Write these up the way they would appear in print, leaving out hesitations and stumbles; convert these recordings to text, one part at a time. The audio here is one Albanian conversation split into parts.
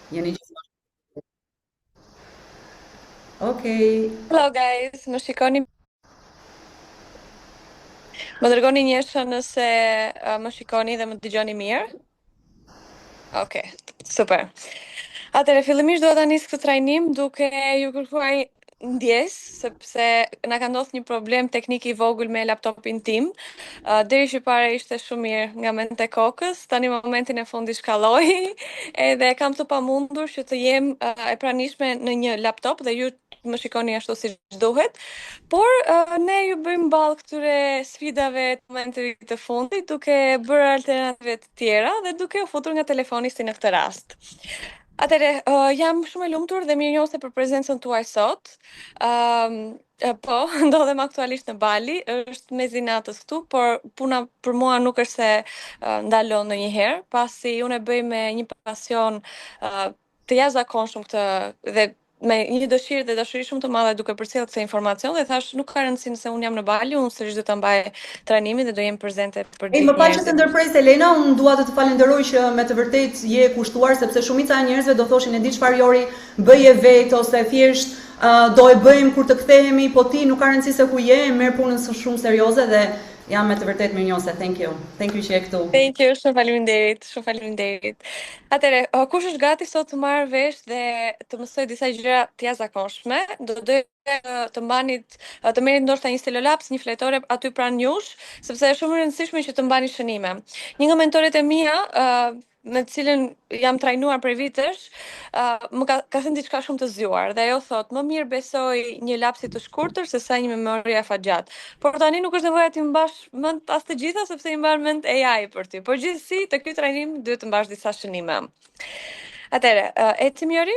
Jeni gjithmonë. Okej. Hello guys, më dërgoni njëshë nëse më shikoni dhe më dëgjoni mirë. Okej, super. Atëre, fillimisht do ta nis këtë trajnim duke ju kërkuar ndjes, sepse na ka ndodhur një problem teknik i vogël me laptopin tim. Deri që pare ishte shumë mirë nga mente kokës, tani momentin e fundit shkalloi, edhe kam të pamundur që të jem e pranishme në një laptop dhe ju më shikoni ashtu si duhet. Por ne ju bëjmë ballë këtyre sfidave të momentit të fundit duke bërë alternative të tjera dhe duke u futur nga telefonisti në këtë rast. Atëre, jam shumë e lumtur dhe mirënjohëse për prezencën tuaj sot. Po, ndodhem aktualisht në Bali, është mezi natës këtu, por puna për mua nuk është se ndalon ndonjëherë, pasi unë e bëj me një pasion të jashtëzakonshëm këtë dhe me një dëshirë dhe dashuri shumë të madhe duke përcjellë këtë informacion dhe thash nuk ka rëndësi nëse unë jam në Bali, unë sërish do ta mbaj trajnimin dhe do jem prezente për Më gjithë pa që të njerëzit. ndërpres Elena, unë dua të falenderoj që me të vërtet je kushtuar, sepse shumica e njerëzve do thoshin e di çfarë Jori bëje vetë ose thjesht do e bëjmë kur të kthehemi, po ti nuk ka rëndësi se ku je, merr punën shumë serioze dhe jam me të vërtet mirënjohëse. Thank you. Thank you që je këtu. Thank you, shumë faleminderit, shumë faleminderit. Atëre, kush është gati sot të marrë vesh dhe të mësoj disa gjëra të jashtëzakonshme, do doja të mbanit, të merrit ndoshta një stelolaps, një fletore aty pranë jush, sepse është shumë e rëndësishme që të mbani shënime. Një nga mentoret e mia, me të cilën jam trajnuar prej vitesh, më ka thënë diçka shumë të zgjuar dhe ajo thotë, më mirë besoj një lapsi të shkurtër se sa një memori afatgjat. Por tani nuk është nevoja ti mbash mend as të gjitha sepse i mban mend AI për ty. Por gjithsesi te ky trajnim duhet të mbash disa shënime. Atëre, ecim Jori?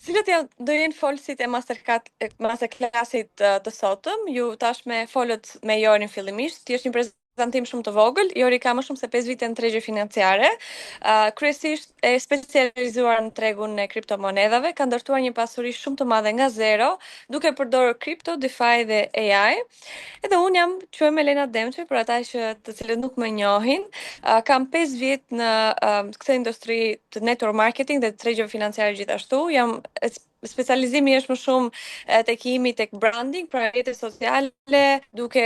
Cilët do jenë folësit e masterclassit të sotëm? Ju tashme folët me Jorin fillimisht, ti është një prezantim shumë të vogël. Jori ka më shumë se 5 vite në tregje financiare, kryesisht e specializuar në tregun e kriptomonedhave, ka ndërtuar një pasuri shumë të madhe nga zero, duke përdorur kripto, DeFi dhe AI. Edhe unë quhem Elena Demçi, për ata të cilët nuk më njohin. Kam 5 vjet në këtë industri të network marketing dhe tregjeve financiare gjithashtu. Specializimi është më shumë tek jemi tek branding, pra rrjetet sociale, duke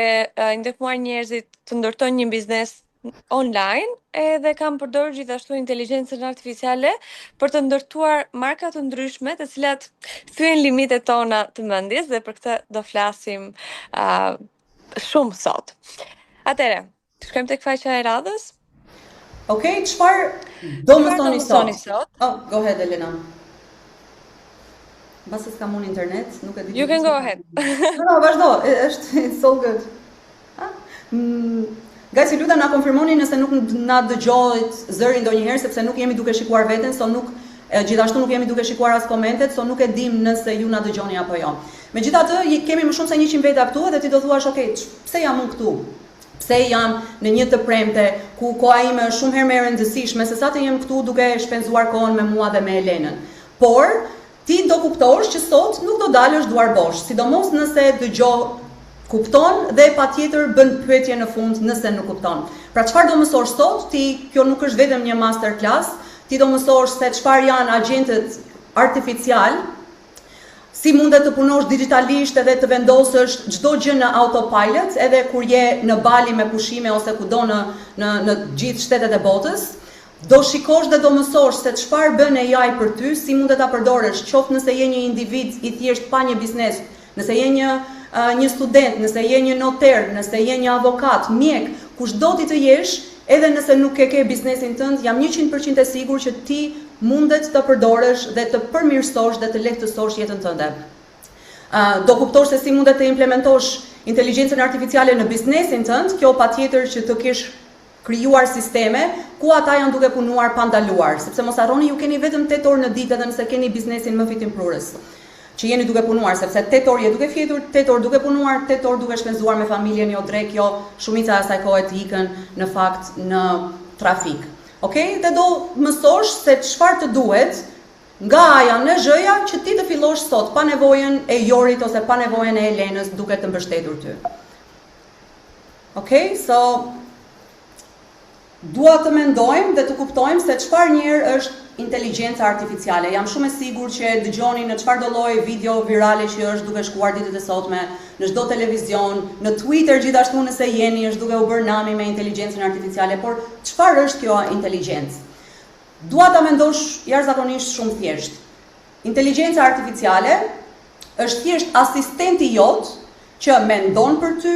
ndihmuar njerëzit të ndërtojnë një biznes online, edhe kam përdorur gjithashtu inteligjencën artificiale për të ndërtuar marka të ndryshme, të cilat thyen limitet tona të mendjes dhe për këtë do flasim shumë sot. Atëre, shkojmë tek faqja e radhës. Okej, çfarë do mësoni sot? Oh, go ahead Elena. Mbase s'kam unë internet, nuk e di. You can go ahead. No, vazhdo, është it's all good. Gajsi luta na konfirmoni nëse nuk na dëgjohet zëri ndonjëherë sepse nuk jemi duke shikuar veten, so nuk gjithashtu nuk jemi duke shikuar as komentet, so nuk e dim nëse ju na dëgjoni apo jo. Megjithatë, kemi më shumë se 100 veta këtu dhe ti do thuash, "Ok, pse jam unë këtu? Pse jam në një të premte ku koha ime është shumë herë më e rëndësishme se sa të jem këtu duke shpenzuar kohën me mua dhe me Elenën." Por ti do kuptosh që sot nuk do dalësh duar bosh, sidomos nëse kupton dhe patjetër bën pyetje në fund nëse nuk kupton. Pra çfarë do mësosh sot? Kjo nuk është vetëm një masterclass, ti do mësosh se çfarë janë agjentët artificial, si mundet të punosh digitalisht edhe të vendosësh çdo gjë në autopilot, edhe kur je në Bali me pushime ose kudo në gjithë shtetet e botës. Do shikosh dhe do mësosh se çfarë bën AI për ty, si mund të ta përdorësh, qoftë nëse je një individ i thjesht pa një biznes, nëse je një student, nëse je një noter, nëse je një avokat, mjek, kushdo ti të jesh, edhe nëse nuk e ke biznesin tënd, jam 100% e sigurt që ti mundet të përdorësh dhe të përmirësosh dhe të lehtësosh jetën tënde. Do kuptosh se si mundet të implementosh inteligjencën artificiale në biznesin tënd, kjo patjetër që të kesh krijuar sisteme ku ata janë duke punuar pa ndaluar, sepse mos harroni ju keni vetëm 8 orë në ditë edhe nëse keni biznesin më fitimprurës që jeni duke punuar, sepse 8 orë je duke fjetur, 8 orë duke punuar, 8 orë duke shpenzuar me familjen, jo drek, jo shumica e asaj kohe të ikën në fakt në trafik. Okej? Dhe do mësosh se çfarë të duhet nga A-ja në Z-ja që ti të fillosh sot pa nevojën e Jorit ose pa nevojën e Elenës duke të mbështetur ty. Okej? So dua të mendojmë dhe të kuptojmë se çfarë njerë është inteligjenca artificiale. Jam shumë e sigurt që e dëgjoni në çfarëdo lloj video virale që është duke shkuar ditët e sotme, në çdo televizion, në Twitter gjithashtu nëse jeni është duke u bërë nami me inteligjencën artificiale, por çfarë është kjo inteligjencë? Dua ta mendosh jashtëzakonisht shumë thjesht. Inteligjenca artificiale është thjesht asistenti jot që mendon për ty,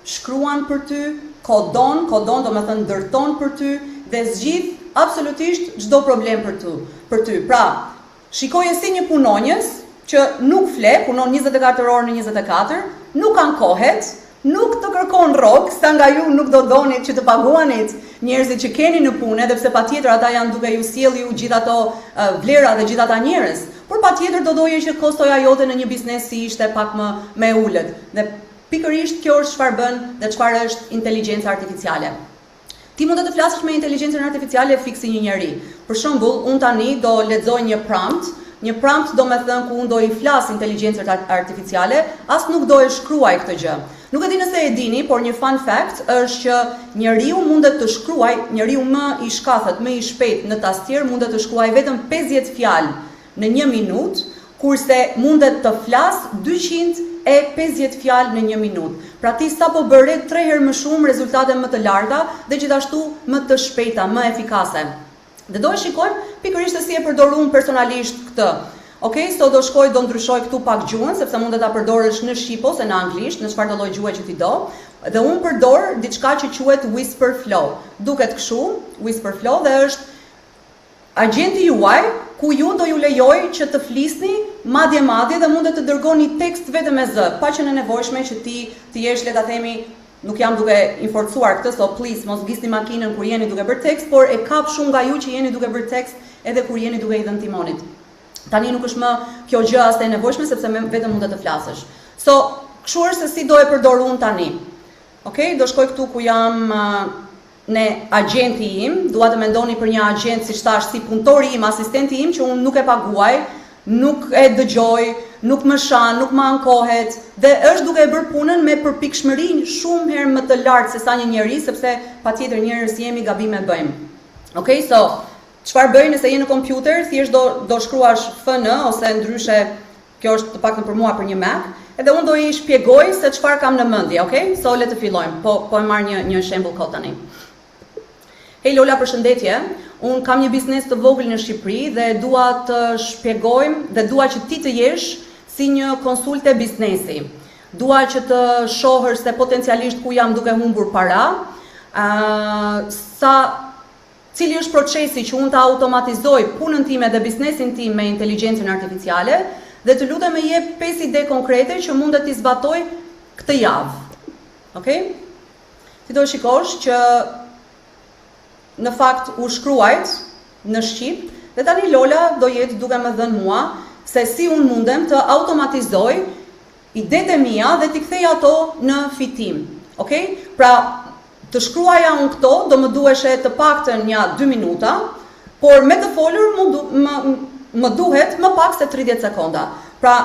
shkruan për ty, kodon do me thënë ndërton për ty dhe zgjidh absolutisht çdo problem për ty. Pra, shikoje si një punonjës që nuk fle, punon 24 orë në 24, nuk ankohet, nuk të kërkon rrok, sa nga ju nuk do donit që të paguanit njerëzit që keni në punë, edhe pse patjetër ata janë duke ju sjellë ju gjithë ato vlera dhe gjithë ata njerëz, por patjetër do doje që kostoja jote në një biznes si ishte pak më ulët. Dhe pikërisht kjo është çfarë bën dhe çfarë është inteligjenca artificiale. Ti mund të flasësh me inteligjencën artificiale fiksi një njeri. Për shembull, unë tani do lexoj një prompt do me thënë ku unë do i flas inteligjencën artificiale, as nuk do e shkruaj këtë gjë. Nuk e di nëse e dini, por një fun fact është që njeriu mundet të shkruaj, njeriu më i shkathët, më i shpejt në tastier mundet të shkruaj vetëm 50 fjalë në 1 minutë, kurse mundet të flas 250 fjalë në 1 minutë. Pra ti sa po bëre 3 herë më shumë rezultate më të larta dhe gjithashtu më të shpejta, më efikase. Dhe do e shikojmë pikërisht se si e përdor unë personalisht këtë. Okej, so do ndryshoj këtu pak gjuhën, sepse mund të ta përdorësh në shqip ose në anglisht, në çfarëdo lloj gjuhë që ti do. Dhe unë përdor diçka që quhet Whisper Flow. Duket kështu, Whisper Flow dhe është agjenti juaj ku ju do ju lejoj që të flisni madje dhe mundet të dërgoni tekst vetëm me zë, pa që në nevojshme që ti të jesh, le ta themi, nuk jam duke inforcuar këtë, so please mos ghisni makinën kur jeni duke bërë tekst, por e kap shumë nga ju që jeni duke bërë tekst edhe kur jeni duke i dhënë timonit. Tani nuk është më kjo gjë as e nevojshme sepse vetëm mund të flasësh. So, kështu është se si do e përdor unë tani. Okej, do shkoj këtu ku jam në agenti im, dua të mendoni për një agent si thash, si punëtori im, asistenti im që unë nuk e paguaj, nuk e dëgjoj, nuk më shan, nuk më ankohet dhe është duke e bërë punën me përpikshmërinë shumë herë më të lartë se sa një njeri, sepse patjetër njerëz jemi, gabime bëjmë. Okej, so çfarë bëj nëse je në kompjuter, thjesht do shkruash FN ose ndryshe, kjo është të paktën për mua për një Mac, edhe unë do i shpjegoj se çfarë kam në mendje, okay? So le të fillojmë. Po e marr një shembull kot tani. Hej Lola, përshëndetje. Unë kam një biznes të vogël në Shqipëri dhe dua të shpjegojmë dhe dua që ti të jesh si një konsulte biznesi. Dua që të shohësh se potencialisht ku jam duke humbur para, cili është procesi që unë të automatizoj punën time dhe biznesin tim me inteligjencën artificiale dhe të lutem me jep 5 ide konkrete që mundet t'i zbatoj këtë javë. Okej? Ti do shikosh që në fakt u shkruajt në Shqip dhe tani Lola do jetë duke më dhënë mua se si unë mundem të automatizoj idetë e mia dhe t'i kthej ato në fitim. Okej? Pra, të shkruaja unë këto do më duheshe të paktën një 2 minuta, por me të folur më duhet më pak se 30 sekonda. Pra,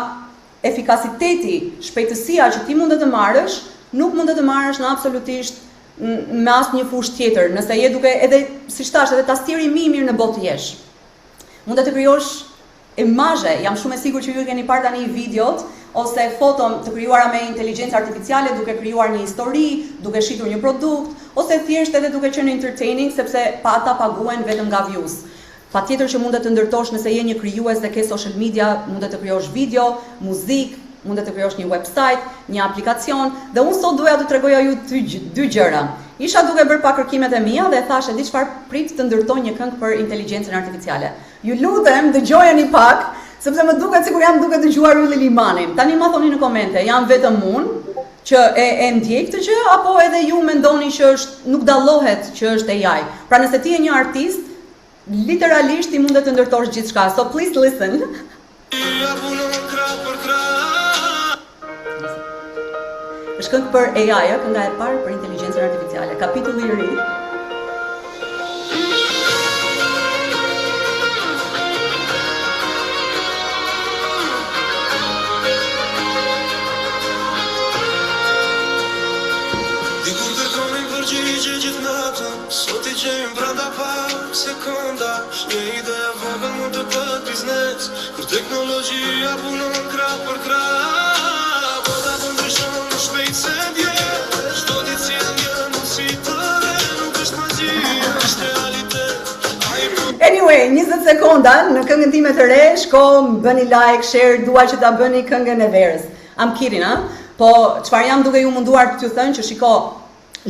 efikasiteti, shpejtësia që ti mundet të marrësh, nuk mundet të marrësh në absolutisht me asë një fush tjetër, nëse je duke edhe, si shtash, edhe tastieri mi mirë në botë jesh. Mundet të krijosh imazhe, jam shumë e sigurt që ju keni parë tani videot, ose foto të krijuara me inteligjencë artificiale, duke krijuar një histori, duke shitur një produkt, ose thjesht edhe duke qenë entertaining, sepse pa ata paguen vetëm nga views. Patjetër që mundet të ndërtosh nëse je një krijues dhe ke social media, mundet të krijosh video, muzikë, mundet të krijosh një website, një aplikacion, dhe unë sot doja të tregoja ju dy gjëra. Isha duke bërë pa kërkimet e mia dhe thash e di çfarë prit të ndërtoj një këngë për inteligjencën artificiale. Ju lutem dëgjojeni pak, sepse më duket sikur jam duke dëgjuar Ylli Limanin. Tani ma thoni në komente, jam vetëm unë që e ndjej këtë gjë apo edhe ju mendoni që nuk dallohet që është AI. Pra nëse ti je një artist, literalisht i mundet të ndërtosh gjithçka. So please listen. Është këngë për AI, kënga e parë për inteligjencën artificiale, kapitulli i ri. Dikur kërkonin përgjigje gjithë natën, sot i gjem sekonda, një ide e vogël mund të bëhet biznes, kur teknologjia punon krah për krah. Bolla po ndryshon më shpejt se dje, çdo ditë sjell një mundësi të re, nuk është magji, është realitet. Anyway, 20 sekonda në këngën time të re, shko, bëni like, share, dua që ta bëni këngën e verës. I'm kidding, ha? Po çfarë jam duke ju munduar t'ju thënë që shiko,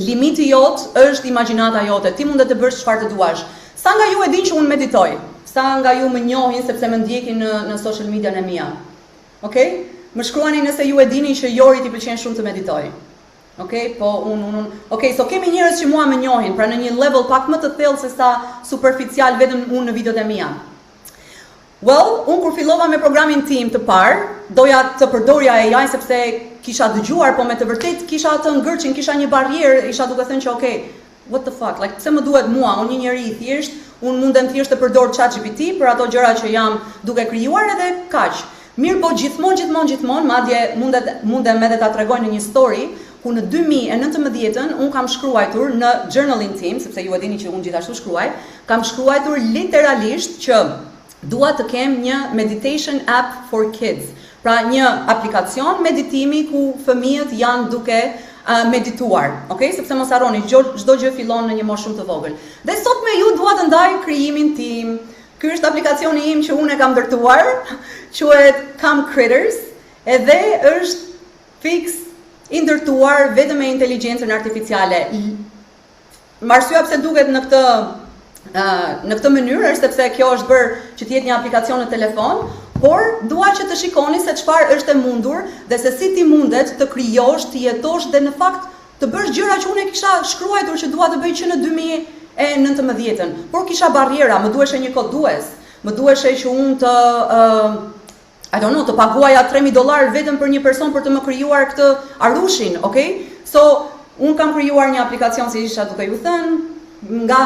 limiti jot është imagjinata jote. Ti mund të bësh çfarë të duash. Sa nga ju e din që unë meditoj? Sa nga ju më njohin sepse më ndjekin në social media në mia? Okej? Më shkruani nëse ju e dini që Jori t'i pëlqen shumë të meditoj. Okej, po Okej, so kemi njerëz që mua më njohin, pra në një level pak më të thellë se sa superficial vetëm unë në videot e mia. Well, unë kur fillova me programin tim të parë, doja të përdorja AI sepse kisha dëgjuar, po me të vërtet kisha atë ngërçin, kisha një barrierë, isha duke thënë që okay, what the fuck, like pse më duhet mua, unë një njeri i thjesht, unë mundem thjesht të përdor ChatGPT për ato gjëra që jam duke krijuar edhe kaq. Mirë, po gjithmonë, madje mundem edhe ta tregoj në një story, ku në 2019 unë kam shkruajtur në journaling tim, sepse ju e dini që unë gjithashtu shkruaj, kam shkruajtur literalisht që dua të kem një meditation app for kids. Pra një aplikacion meditimi ku fëmijët janë duke medituar, okay? Sepse mos harroni, çdo gjë fillon në një moshë shumë të vogël. Dhe sot me ju dua të ndaj krijimin tim. Ky është aplikacioni im që unë e kam ndërtuar, quhet Come Critters, edhe është fix i ndërtuar vetëm me inteligjencën artificiale. Arsyeja pse duket në këtë mënyrë është sepse kjo është bërë që të jetë një aplikacion në telefon, por dua që të shikoni se çfarë është e mundur dhe se si ti mundet të krijosh, të jetosh dhe në fakt të bësh gjëra që unë e kisha shkruar që dua të bëj që në 2019, por kisha barriera, më duheshe një kodues, më duheshe që unë të paguaja $3,000 vetëm për një person për të më krijuar këtë arushin, okay? So, unë kam krijuar një aplikacion si isha duke ju thënë, nga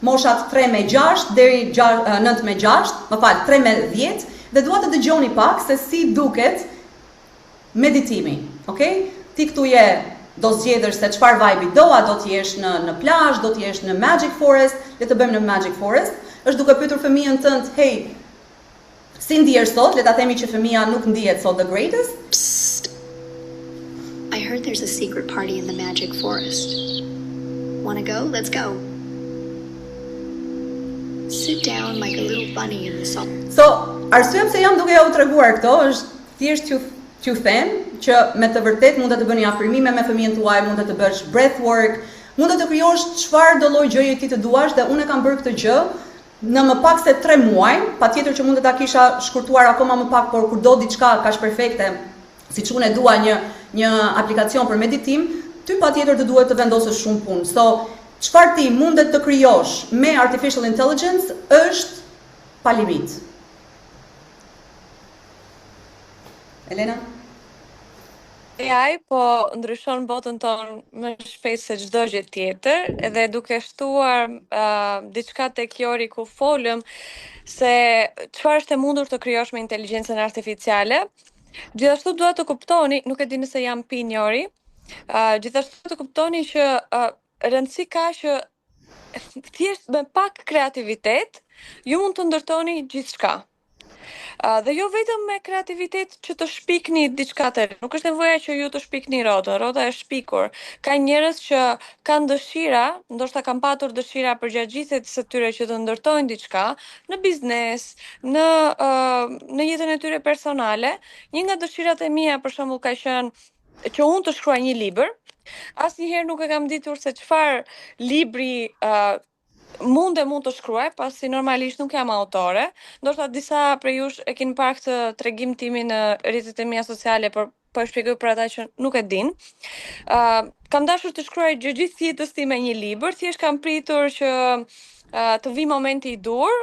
moshat 3 me 6 deri 9 me 6, 3 me 10, dhe dua të dëgjoni pak se si duket meditimi, okay? Ti këtu do zgjedhësh se çfarë vibe do, a do të jesh në plazh, do të jesh në Magic Forest, le të bëjmë në Magic Forest. Është duke pyetur fëmijën tënd, hey, si ndihesh sot? Le ta themi që fëmia nuk ndihet sot the greatest. Psst. I heard there's a secret party in the Magic Forest. Wanna go? Let's go. Sit down like a little bunny in the soft. So, arsyeja pse jam duke ja u treguar këto është thjesht t'ju them që me të vërtet mund të bëni afirmime me fëmijën tuaj, mund të bësh breathwork, mund të krijosh çfarë do lloj gjëje ti të duash dhe unë kam bërë këtë gjë në më pak se 3 muaj, patjetër që mund të ta kisha shkurtuar akoma më pak, por kur do diçka kaq perfekte, siç unë e dua një aplikacion për meditim, ty patjetër të duhet të vendosësh shumë punë. So, çfarë ti mundet të krijosh me artificial intelligence është pa limit. Elena? AI po ndryshon botën tonë më shpejt se çdo gjë tjetër, edhe duke shtuar diçka tek Jori ku folëm se çfarë është e mundur të krijosh me inteligjencën artificiale. Gjithashtu dua të kuptoni, nuk e di nëse jam pin Jori, gjithashtu të kuptoni që rëndësi ka që thjesht me pak kreativitet ju mund të ndërtoni gjithçka. Dhe jo vetëm me kreativitet që të shpikni diçka të re. Nuk është nevoja që ju të shpikni rrotën, rrota e shpikur. Ka njerëz që kanë dëshira, ndoshta kanë patur dëshira përgjatë gjithë jetës së tyre që të ndërtojnë diçka në biznes, në jetën e tyre personale. Një nga dëshirat e mia për shembull ka qenë që unë të shkruaj një libër. Asnjëherë nuk e kam ditur se çfarë libri mund të shkruaj, pasi normalisht nuk jam autore. Ndoshta disa prej jush e keni parë këtë tregim timin në rrjetet e mia sociale, por po e shpjegoj për ata që nuk e din. Kam dashur të shkruaj gjithë jetës time një libër, thjesht kam pritur që të vi momenti i dur,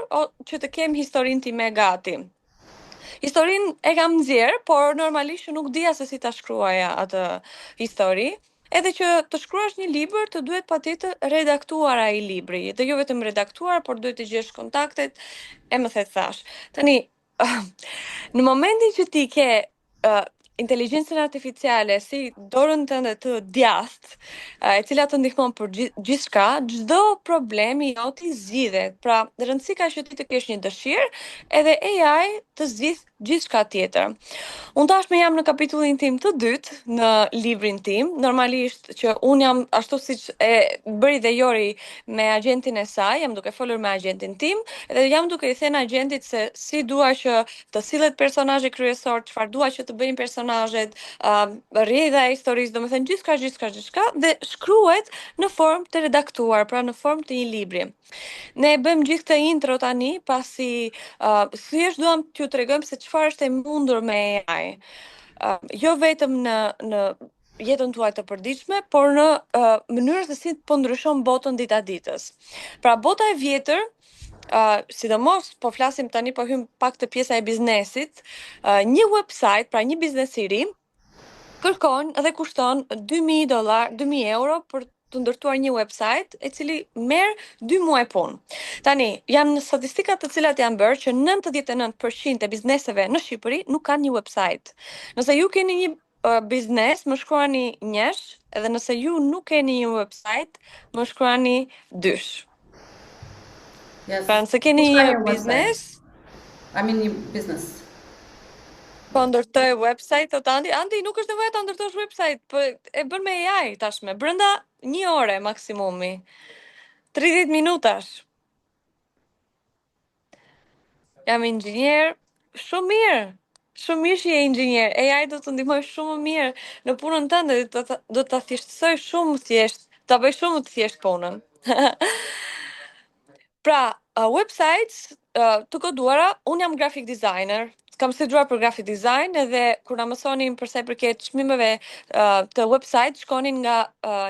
që të kem historinë time gati. Historinë e kam nxjerr, por normalisht që nuk dija se si ta shkruaja atë histori. Edhe që të shkruash një libër, të duhet patjetër redaktuar ai libri, dhe jo vetëm redaktuar, por duhet të gjesh kontaktet, e më the thash. Tani, në momentin që ti ke inteligjencën artificiale si dorën tënde të djathtë, e cila të ndihmon për gjithçka, çdo problem i jot i zgjidhet. Pra, rëndësi ka që ti të kesh një dëshirë, edhe AI të zgjidh gjithçka tjetër. Unë tashmë jam në kapitullin tim të dytë në librin tim. Normalisht që unë jam ashtu siç e bëri dhe Jori me agentin e saj, jam duke folur me agentin tim, edhe jam duke i thënë agentit se si dua që të sillet personazhi kryesor, çfarë dua që të bëjnë personazhet, rrjedha e historisë, domethënë gjithçka dhe shkruhet në formë të redaktuar, pra në formë të një libri. Ne e bëjmë gjithë këtë intro tani, pasi thjesht duam t'ju tregojmë se çfarë është e mundur me AI. Jo vetëm në jetën tuaj të përditshme, por në mënyrën se si po ndryshon botën ditës. Pra bota e vjetër, sidomos po flasim tani, po hym pak të pjesa e biznesit, një website, pra një biznes i ri, kërkon dhe kushton $2.000, €2.000 për të ndërtuar një website e cili merr 2 muaj punë. Tani, janë statistikat të cilat janë bërë që 99% e bizneseve në Shqipëri nuk kanë një website. Nëse ju keni një biznes, më shkruani 1, edhe nëse ju nuk keni një website, më shkruani 2. Yes. Pra nëse keni një biznes, një business. po ndërtoj website, thot Andi, nuk është nevojë ta ndërtosh website, po e bën me AI tashme, brenda 1 ore maksimumi. 30 minutash. Jam inxhinier, shumë mirë. Shumë mirë që je inxhinier. AI do të ndihmoj shumë më mirë në punën tënde, do ta thjeshtësoj shumë thjesht, ta bëj shumë të thjesht punën. Pra, websites të koduara, unë jam graphic designer, kam studiuar për graphic design, edhe kur na mësonin për sa i përket çmimeve të website, shkonin nga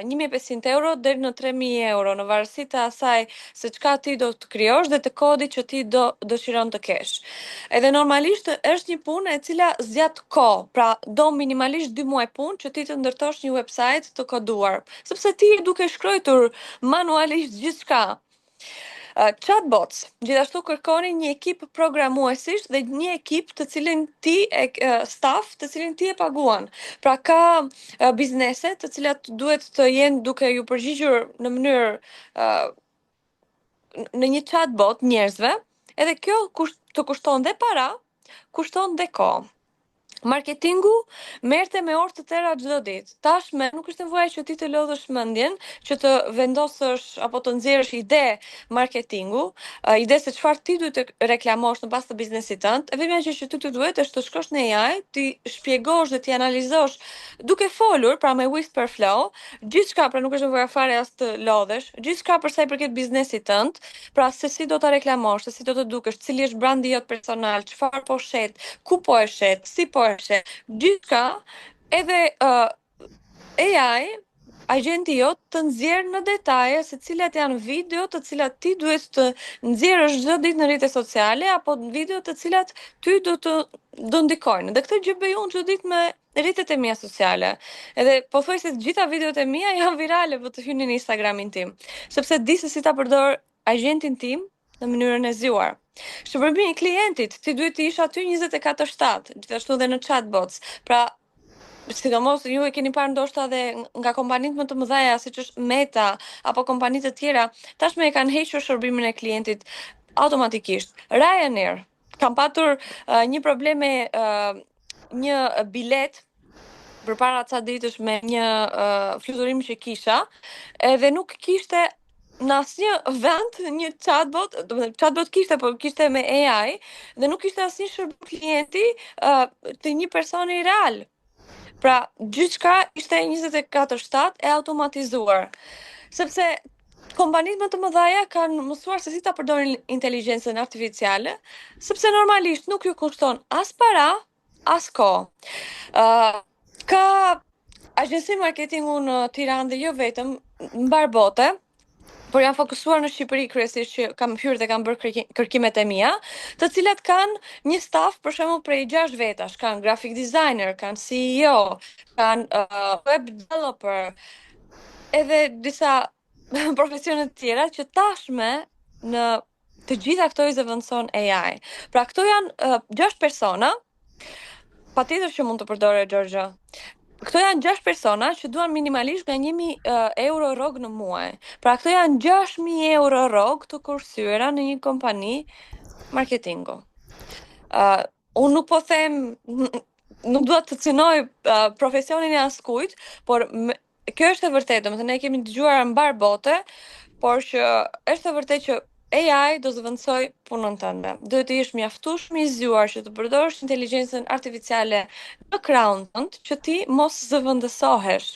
€1.500 deri në €3.000 në varësi të asaj se çka ti do të krijosh dhe të kodit që ti dëshiron të kesh. Edhe normalisht është një punë e cila zgjat kohë, pra do minimalisht 2 muaj punë që ti të ndërtosh një website të koduar, sepse ti je duke shkruar manualisht gjithçka. Chatbots, gjithashtu kërkonin një ekip programuesish dhe një ekip të cilin ti staff të cilin ti e paguan. Pra ka biznese të cilat duhet të jenë duke ju përgjigjur në mënyrë në një chatbot njerëzve, edhe kjo të kushton dhe para, kushton dhe kohë. Marketingu merrte me orë të tëra çdo ditë. Tashme nuk është nevoja që ti të lodhësh mendjen që të vendosësh apo të nxjerrësh ide marketingu, ide se çfarë ti duhet të reklamosh në bazë të biznesit tënd. E vetmja që ti duhet është të shkosh në AI, ti shpjegosh dhe ti analizosh duke folur, pra me whisper flow, gjithçka, pra nuk është nevoja fare as të lodhesh, gjithçka për sa i përket biznesit tënd, pra se si do ta reklamosh, se si do të dukesh, cili është brandi jot personal, çfarë po shet, ku po e shet, si po gjithka, edhe AI, agenti jot të nxjerr në detaje se cilat janë video të cilat ti duhet të nxjerrësh çdo ditë në rrjetet sociale apo video të cilat ty do ndikojnë. Dhe këtë gjë bëj unë çdo ditë me rrjetet e mia sociale. Edhe pothuajse të gjitha videot e mia janë virale për të hyrë në Instagramin tim, sepse di se si ta përdor agentin tim në mënyrën e zgjuar. Shpërbimi i klientit, ti duhet të ish aty 24/7, gjithashtu dhe në chatbots. Pra, sidomos ju e keni parë ndoshta dhe nga kompanitë më të mëdha, siç është Meta apo kompanitë të tjera, tashmë e kanë hequr shërbimin e klientit automatikisht. Ryanair, kam patur një problem me një bilet përpara ca ditësh me një fluturim që kisha, edhe nuk kishte në asnjë vend një chatbot, chatbot kishte, por kishte me AI dhe nuk kishte asnjë shërbim klienti të një personi real. Pra, gjithçka ishte 24/7 e automatizuar. Sepse kompanitë më të mëdha kanë mësuar se si ta përdorin inteligjencën artificiale, sepse normalisht nuk ju kushton as para, as kohë. Ka agjenci marketingu në Tiranë dhe jo vetëm, mbar bote, por janë fokusuar në Shqipëri kryesisht, që kam hyrë dhe kam bërë kërkimet e mia, të cilat kanë një staf për shembull prej 6 vetash, kanë graphic designer, kanë CEO, kanë web developer, edhe disa profesione të tjera që tashme në të gjitha këto i zëvendëson AI. Pra këto janë 6 persona Patjetër që mund të përdore Giorgio. Këto janë 6 persona që duan minimalisht nga 1.000 euro rrog në muaj. Pra këto janë 6.000 euro rrog të kursyera në një kompani marketingu. Unë nuk po them, nuk dua të cënoj profesionin e askujt, por kjo është e vërtetë, domethënë ne kemi dëgjuar mbar bote, por që është e vërtetë që AI do zëvendësoj punën tënde. Duhet të jesh mjaftueshëm i zgjuar që të përdorësh inteligjencën artificiale në krahun tënd që ti mos zëvendësohesh.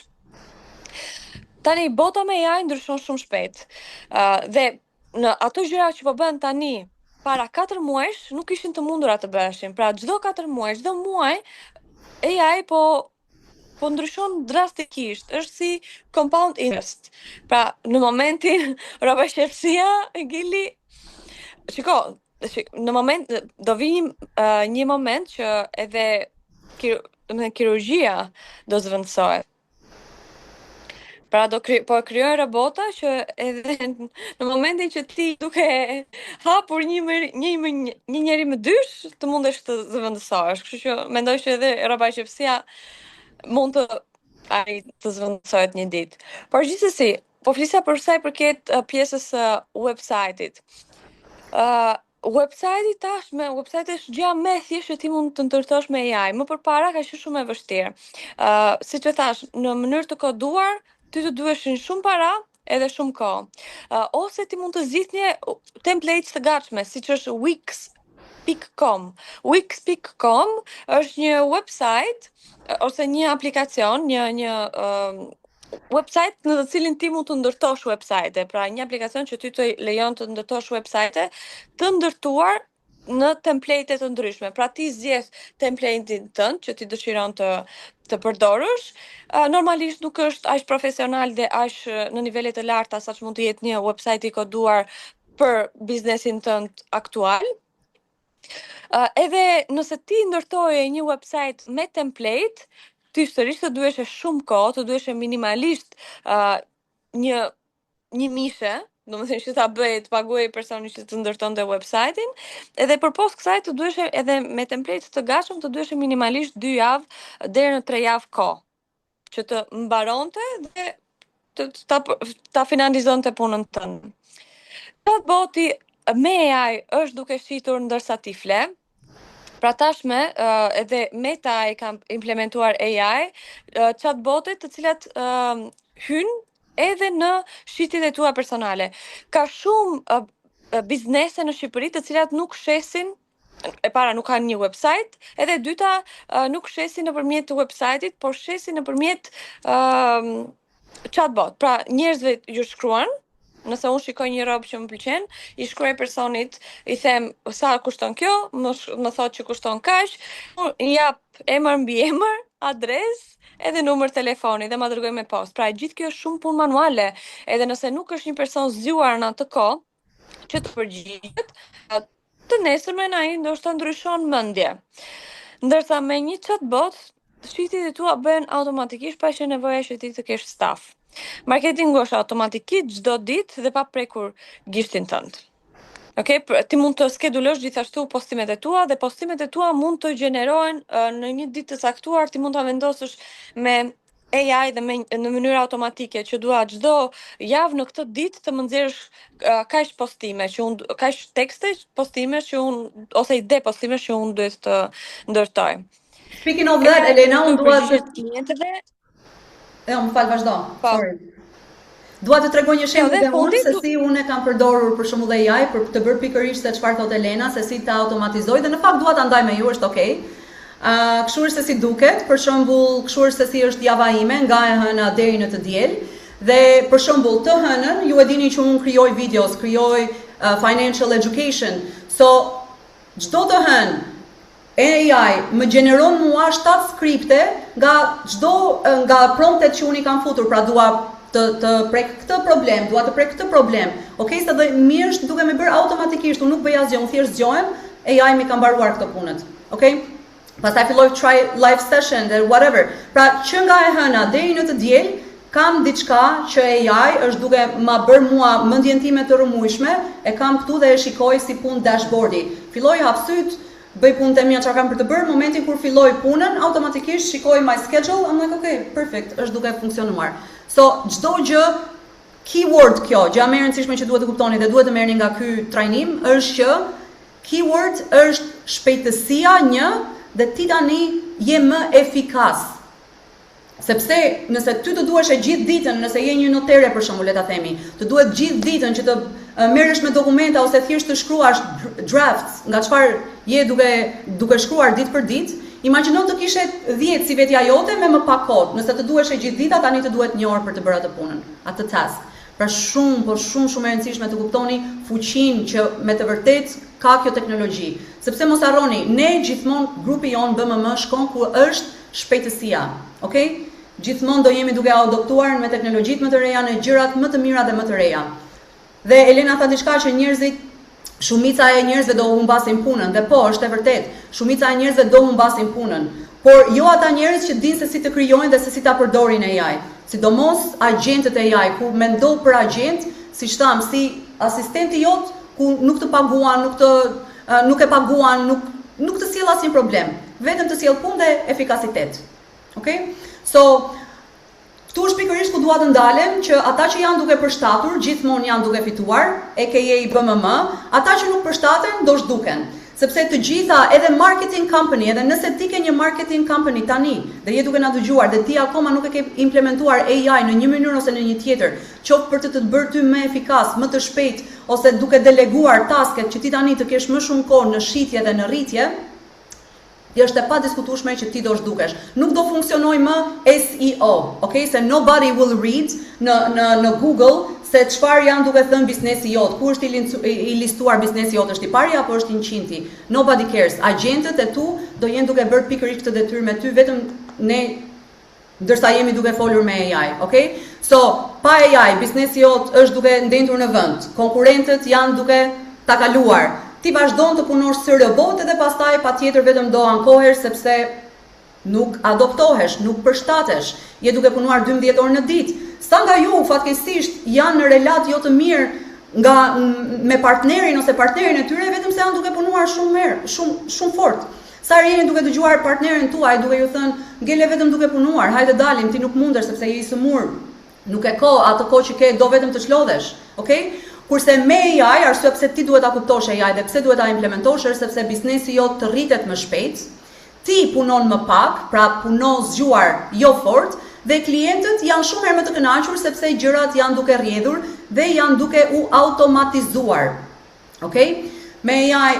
Tani bota me AI ndryshon shumë shpejt. Dhe në ato gjëra që po bën tani para 4 muajsh nuk ishin të mundura të bëheshin. Pra çdo 4 muaj, çdo muaj AI po ndryshon drastikisht, është si compound interest. Pra, në momentin, robashefësia, Gili, shiko, në moment, do vi një moment që edhe kirurgjia do zëvendësohet. Pra po krijojnë robota që edhe në momentin që ti duke hapur një njeri më dysh, të mundesh të zëvendësohesh. Kështu që mendoj që edhe robashefësia mund të zëvendësohet një ditë. Por gjithsesi, po flisa për sa i përket pjesës website-it. Website-i tashme, website është gjë më e thjeshtë që ti mund të ndërtosh me AI. Më përpara ka qenë shumë e vështirë. Siç e thash, në mënyrë të koduar, ty të duheshin shumë para edhe shumë kohë. Ose ti mund të zgjidhje templates të gatshme, siç është Wix.com. Wix.com është një website ose një aplikacion, një website në të cilin ti mund të ndërtosh website, pra një aplikacion që ty të lejon të ndërtosh website të ndërtuar në template të ndryshme. Pra ti zgjedh template-in tënd që ti dëshiron të përdorësh. Normalisht nuk është aq profesional dhe aq në nivele të larta sa që mund të jetë një website i koduar për biznesin tënd aktual. Edhe nëse ti ndërtoje një website me template, ti sërish të duheshe shumë kohë, të duheshe minimalisht një mishe, do më thënë që ta bëj të paguaj personi që të ndërtonte website-in, edhe përpos kësaj të duheshe edhe me template të gatshëm të duheshe minimalisht 2 javë deri në 3 javë kohë, që të mbaronte dhe ta finalizonte punën tënde. Chatboti me AI është duke shitur ndërsa ti fle. Pra tashme edhe Meta e ka implementuar AI, chatbotet të cilat hynë edhe në shitjet e tua personale. Ka shumë biznese në Shqipëri të cilat nuk shesin, e para nuk kanë një website, edhe e dyta nuk shesin nëpërmjet website-it, por shesin nëpërmjet chatbot. Pra njerëzve ju shkruan, nëse unë shikoj një robë që më pëlqen, i shkruaj personit, i them sa kushton kjo, më thot që kushton kaq, i jap emër mbi emër, adresë, edhe numër telefoni dhe ma dërgoj me post. Pra gjithë kjo është shumë punë manuale, edhe nëse nuk është një person zgjuar në atë kohë që të përgjigjet, të nesërmen ai ndoshta ndryshon mendje. Ndërsa me një chatbot, shitjet e tua bëhen automatikisht pa që nevoja që ti të kesh staf. Marketingu është automatikisht çdo ditë dhe pa prekur gishtin tënd. Okej, ti mund të skedulosh gjithashtu postimet e tua dhe postimet e tua mund të gjenerohen në një ditë të caktuar, ti mund ta vendosësh me AI dhe në mënyrë automatike që dua çdo javë në këtë ditë të më nxjerrësh kaq postime, kaq tekste, postime që unë ose ide postime që unë duhet të ndërtoj. Speaking of that, Elena, unë dua të më fal, vazhdo. Sorry. Dua të tregoj një shembull dhe unë se si unë kam përdorur për shembull AI për të bërë pikërisht se çfarë thot Elena, se si ta automatizoj dhe në fakt dua ta ndaj me ju, është okay. Kështu është se si duket, për shembull, kështu është se si është java ime nga e hëna deri në të diel. Dhe për shembull, të hënën ju e dini që unë krijoj videos, krijoj financial education. So çdo të hënë AI më gjeneron mua 7 skripte nga promptet që unë i kam futur, pra dua të prek këtë problem, dua të prek këtë problem. Okej, sa dhe mirë është duke më bërë automatikisht, unë nuk bëj asgjë, unë thjesht zgjohem, AI më ka mbaruar këtë punët. Okej? Pastaj filloj try live session dhe whatever. Pra që nga e hëna deri në të diel kam diçka që AI është duke ma bërë mua mendjen time të rëmujshme, e kam këtu dhe e shikoj si punë dashboardi. Filloj hap syt, bëj punët e mia çfarë kam për të bërë, momentin kur filloj punën, automatikisht shikoj my schedule, I'm like okay, perfect, është duke funksionuar. So, çdo gjë keyword kjo, gjëja më e rëndësishme që duhet të kuptoni dhe duhet të merrni nga ky trajnim është që keyword është shpejtësia një dhe ti tani je më efikas. Sepse nëse ty të duhesh e gjithë ditën, nëse je një notere për shembull, le ta themi, të duhet gjithë ditën që të merresh me dokumenta ose thjesht të shkruash drafts nga çfarë je duke shkruar ditë për ditë, imagjino të kishe 10 si vetja jote me më pak kohë. Nëse të duhesh e gjithë dita, tani të duhet 1 orë për të bërë atë punën, atë task. Pra shumë e rëndësishme të kuptoni fuqinë që me të vërtet ka kjo teknologji. Sepse mos harroni, ne gjithmonë grupi jon BMM shkon ku është shpejtësia. Okay? Gjithmonë do jemi duke adoptuar me teknologjitë më të reja në gjërat më të mira dhe më të reja. Dhe Elena tha diçka që shumica e njerëzve do humbasin punën, dhe po, është e vërtet. Shumica e njerëzve do humbasin punën, por jo ata njerëz që dinë se si të krijojnë dhe se si ta përdorin AI. Sidomos agjentët e AI, ku mendo për agent, siç tham, si asistenti jot, ku nuk të paguan, nuk e paguan, nuk të sjell asnjë problem, vetëm të sjell punë dhe efikasitet. Okay? So, këtu është pikërisht ku dua të ndalem që ata që janë duke përshtatur, gjithmonë janë duke fituar, aka BMM, ata që nuk përshtaten do zhduken. Sepse të gjitha, edhe marketing company, edhe nëse ti ke një marketing company tani, dhe je duke na dëgjuar, dhe ti akoma nuk e ke implementuar AI në një mënyrë ose në një tjetër, qoftë për të bërë ty më efikas, më të shpejt, ose duke deleguar tasket që ti tani të kesh më shumë kohë në shitje dhe në rritje, është e padiskutueshme që ti do zhdukesh. Nuk do funksionoj më SEO, okay? Se nobody will read në Google se çfarë janë duke thënë biznesi jot, ku është i listuar biznesi jot, është i pari apo është i 100-ti. Nobody cares. Agjentët e tu do jenë duke bërë pikërisht këtë detyrë me ty, vetëm ne ndërsa jemi duke folur me AI, okay? So, pa AI, biznesi jot është duke ndendur në vend. Konkurrentët janë duke ta kaluar. Ti vazhdon të punosh si robot dhe pastaj patjetër vetëm do ankohesh sepse nuk adoptohesh, nuk përshtatesh. Je duke punuar 12 orë në ditë. Sa nga ju fatkeqësisht janë në relat jo të mirë me partnerin ose partnerin e tyre vetëm se janë duke punuar shumë fort. Sa herë jeni duke dëgjuar partnerin tuaj duke ju thënë, "Ngele vetëm duke punuar, hajde dalim, ti nuk mundesh sepse je i sëmur. Nuk e ka atë kohë që ke, do vetëm të çlodhesh." Okay? Kurse me AI, arsye pse ti duhet ta kuptosh AI dhe pse duhet ta implementosh është sepse biznesi jot të rritet më shpejt, ti punon më pak, pra puno zgjuar jo fort, dhe klientët janë shumë herë më të kënaqur sepse gjërat janë duke rrjedhur dhe janë duke u automatizuar. Okay? Me AI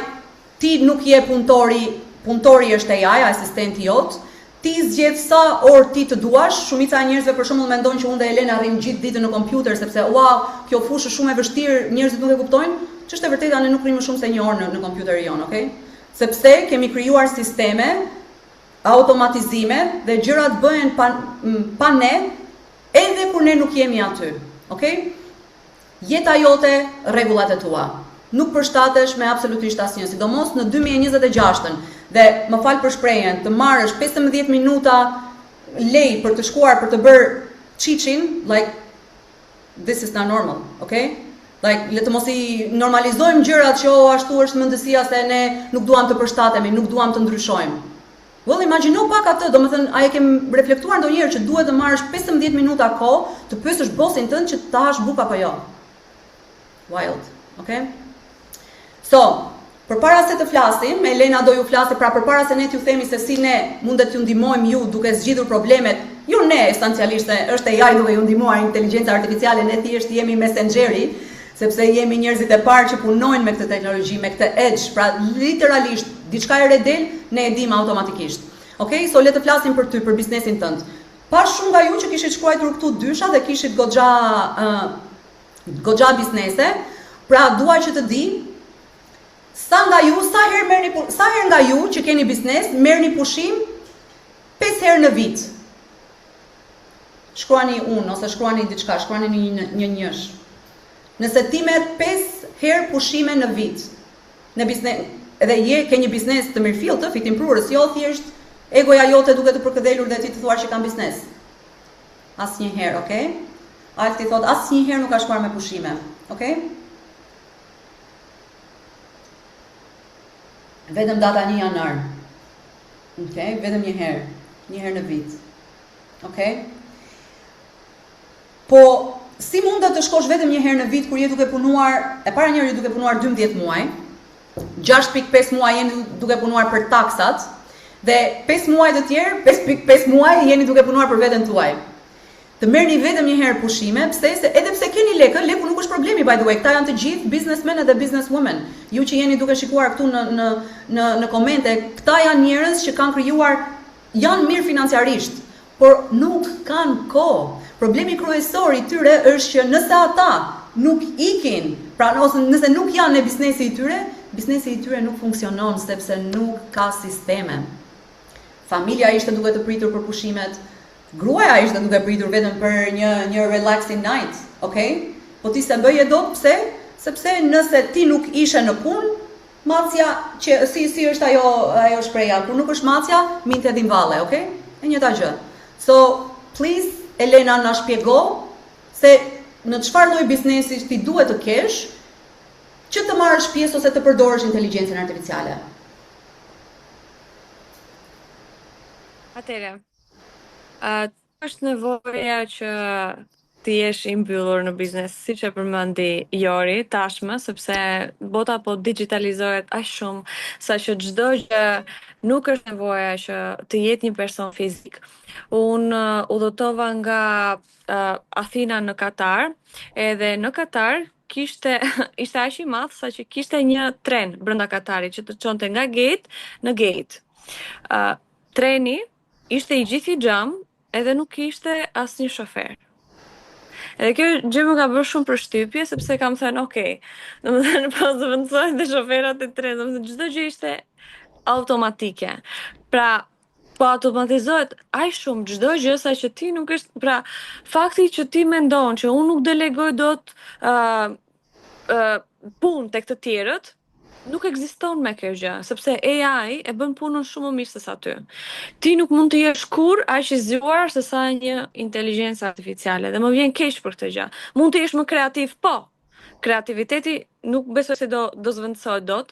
ti nuk je punëtori është AI, asistenti jot. Ti zgjedh sa orë ti të duash. Shumica e njerëzve për shembull mendojnë që unë dhe Elena rrim gjithë ditën në kompjuter sepse wow, kjo fushë është shumë e vështirë, njerëzit nuk e kuptojnë. Ç'është e vërtetë, ne nuk rrim më shumë se 1 orë në kompjuterin jon, okay? Sepse kemi krijuar sisteme, automatizime dhe gjërat bëhen pa ne, edhe kur ne nuk jemi aty, okay? Jeta jote, rregullat e tua. Nuk përshtatesh me absolutisht asnjë, sidomos në 2026-ën. Dhe më fal për shprehjen, të marrësh 15 minuta lej për të shkuar për të bërë çiçin, like this is not normal, okay? Like le të mos I normalizojmë gjërat që ashtu është mendësia se ne nuk duam të përshtatemi, nuk duam të ndryshojmë. Well, imagjino pak atë, domethënë a e kem reflektuar ndonjëherë që duhet të marrësh 15 minuta kohë të pyesësh bosin tënd që ta hash buk apo jo. Wild, okay? So, përpara se të flasim, Elena do ju flasi, pra përpara se ne t'ju themi se si ne mundet t'ju ndihmojmë ju duke zgjidhur problemet, jo ne esencialisht se është AI duke ju ndihmuar inteligjenca artificiale, ne thjesht jemi messengeri, sepse jemi njerëzit e parë që punojnë me këtë teknologji, me këtë edge, pra literalisht diçka e re del, ne e dimë automatikisht. Okay, so le të flasim për ty, për biznesin tënd. Pas shumë nga ju që kishit shkruar këtu dysha dhe kishit goxha biznese, pra dua që të di sa herë nga ju që keni biznes, merrni pushim 5 herë në vit. Shkruani unë, ose shkruani diçka, shkruani një njësh. Nëse ti merr 5 herë pushime në vit, në biznes, edhe ke një biznes të mirëfillt, të fitimprurës, jo thjesht egoja jote duke të përkëdhelur dhe ti të thuar që kam biznes. Asnjëherë, okay? Alti thot asnjëherë nuk ka shkuar me pushime, okay? Vetëm data 1 janar. Okej, vetëm një herë në vit. Okej? Po, si mund të shkosh vetëm një herë në vit kur je duke punuar, e para njëri duke punuar 12 muaj, 6.5 muaj jeni duke punuar për taksat, dhe 5 muaj të tjerë, 5.5 muaj jeni duke punuar për veten tuaj. Të merrni vetëm një herë pushime, edhe pse keni lekë, leku nuk është problemi, by the way. Këta janë të gjithë businessmen dhe businesswomen. Ju që jeni duke shikuar këtu në komente, këta janë njerëz që kanë krijuar, janë mirë financiarisht, por nuk kanë kohë. Problemi kryesor i tyre është që nëse ata nuk ikin, pra ose nëse nuk janë në biznesi i tyre nuk funksionon sepse nuk ka sisteme. Familja ishte duke të pritur për pushimet, gruaja ishte duke pritur vetëm për një relaxing night, okay? Po ti se bëje dot, pse? Sepse nëse ti nuk ishe në punë, macja, që si është ajo shpreha, kur nuk është macja, minte din valle, okay? E njëjta gjë. So, please, Elena na shpjego se në çfarë lloj biznesi ti duhet të kesh që të marrësh pjesë ose të përdorësh inteligjencën artificiale. Atëre, është nevoja që ti jesh i mbyllur në biznes, siç e përmendi Jori tashmë, sepse bota po digitalizohet aq shumë sa që çdo gjë nuk është nevoja që të jetë një person fizik. Unë udhëtova nga Athina në Katar, edhe në Katar ishte aq i madh sa që kishte një tren brenda Katarit që të çonte nga gate në gate. Treni ishte i gjithë i xham, edhe nuk kishte asnjë shofer. Edhe kjo gjë më ka bërë shumë përshtypje, sepse kam thënë, okay, domethënë po zëvendësohen dhe shoferat e trenit, domethënë çdo gjë ishte automatike. Pra, po automatizohet aq shumë çdo gjë sa që ti nuk është, pra, fakti që ti mendon që unë nuk delegoj dot punë tek të tjerët, nuk ekziston me kjo gjë, sepse AI e bën punën shumë më mirë se sa ty. Ti nuk mund të jesh kurrë aq i zgjuar se sa një inteligjencë artificiale, dhe më vjen keq për këtë gjë. Mund të jesh më kreativ, po. Kreativiteti nuk besoj se do zëvendësohet dot,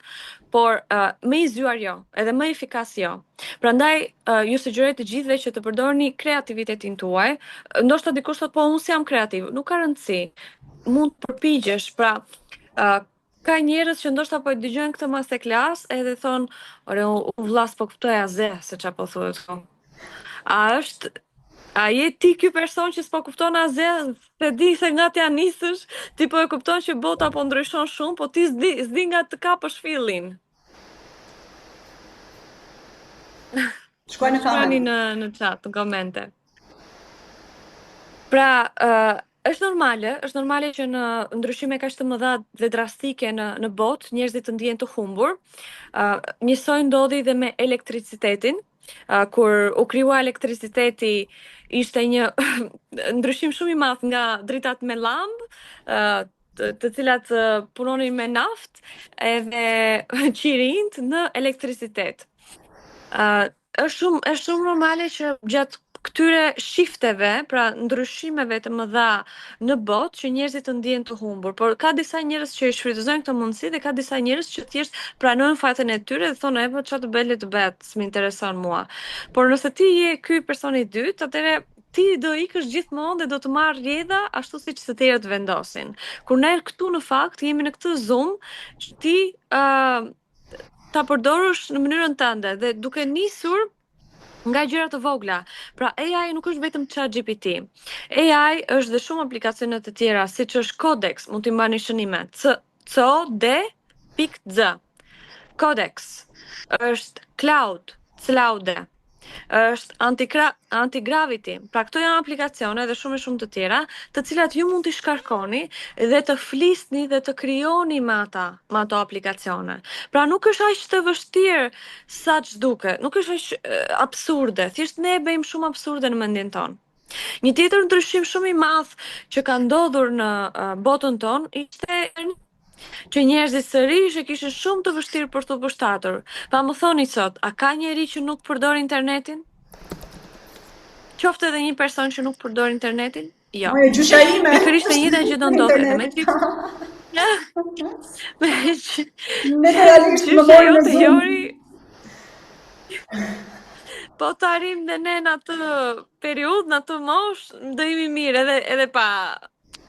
por më i zgjuar jo, edhe më efikas jo. Prandaj ju sugjeroj të gjithëve që të përdorni kreativitetin tuaj. Ndoshta dikush thotë, po unë jam kreativ, nuk ka rëndësi. Mund të përpiqesh, pra ka njerëz që ndoshta po e dëgjojnë këtë masterclass edhe thon, "Ore, u vllas po kuptoj aze se çfarë po thuhet këtu." A je ti ky person që s'po kupton asgjë, se di se nga t'ja nisësh, ti po e kupton që bota po ndryshon shumë, po ti s'di nga të kapësh fillin. Shkruaj në Shkruani kamer. në chat, në komente. Pra, është normale që në ndryshime kaq të mëdha dhe drastike në botë njerëzit të ndihen të humbur. Njësoj ndodhi dhe me elektricitetin, kur u krijua elektriciteti ishte një ndryshim shumë i madh nga dritat me llambë, të cilat punonin me naftë, edhe qirinjt në elektricitet. Është shumë normale që gjatë këtyre shifteve, pra ndryshimeve të mëdha në botë, që njerëzit të ndihen të humbur, por ka disa njerëz që i shfrytëzojnë këtë mundësi dhe ka disa njerëz që thjesht pranojnë fatin e tyre dhe thonë, po çfarë të bëj le të bëhet, s'më intereson mua. Por nëse ti je ky person i dytë, atëherë ti do ikësh gjithmonë dhe do të marrë rrjedha ashtu siç të tjerët vendosin. Kur ne këtu në fakt jemi në këtë Zoom, ti ta përdorësh në mënyrën tënde dhe duke nisur nga gjëra të vogla. Pra AI nuk është vetëm ChatGPT. AI është dhe shumë aplikacione të tjera, siç është Codex, mund t'i mbani shënime. COD.Z. Codex është Cloud, është Anti-Gravity. Pra këto janë aplikacione dhe shumë të tjera, të cilat ju mund t'i shkarkoni dhe të flisni dhe të krijoni me ato aplikacione. Pra nuk është aq të vështirë sa ç'duket, nuk është aq absurde, thjesht ne e bëjmë shumë absurde në mendjen tonë. Një tjetër ndryshim shumë i madh që ka ndodhur në botën tonë ishte që njerëzit sërish e kishin shumë të vështirë për të përshtatur. Pa më thoni sot, a ka njeri që nuk përdor internetin? Qoftë edhe një person që nuk përdor internetin? Jo. Gjysha ime. Pikërisht e njëjta gjë do ndodhet me Literalisht më morën në Zoom. Jori Po të arrim dhe ne në atë periudhë, në atë moshë, do jemi mirë edhe pa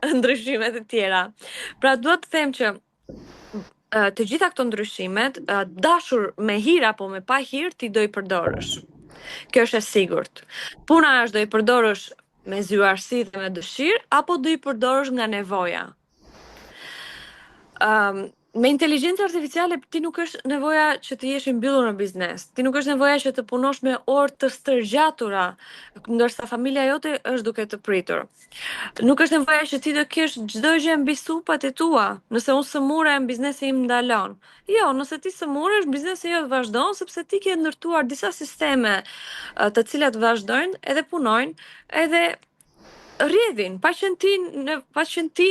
ndryshimet e tjera. Pra duhet të them që të gjitha këto ndryshimet, dashur me hir apo me pa hir, ti do i përdorësh. Kjo është e sigurt. Puna është do i përdorësh me zyrtarësi dhe me dëshirë, apo do i përdorësh nga nevoja. Me inteligjencë artificiale ti nuk është nevoja që të jesh i mbyllur në biznes. Ti nuk është nevoja që të punosh me orë të stërgjatura, ndërsa familja jote është duke të pritur. Nuk është nevoja që ti të kesh çdo gjë mbi supat e tua. Nëse unë sëmurem, biznesi im ndalon. Jo, nëse ti sëmuresh, biznesi jot vazhdon sepse ti ke ndërtuar disa sisteme të cilat vazhdojnë edhe punojnë, edhe rrjedhin, pa qenë ti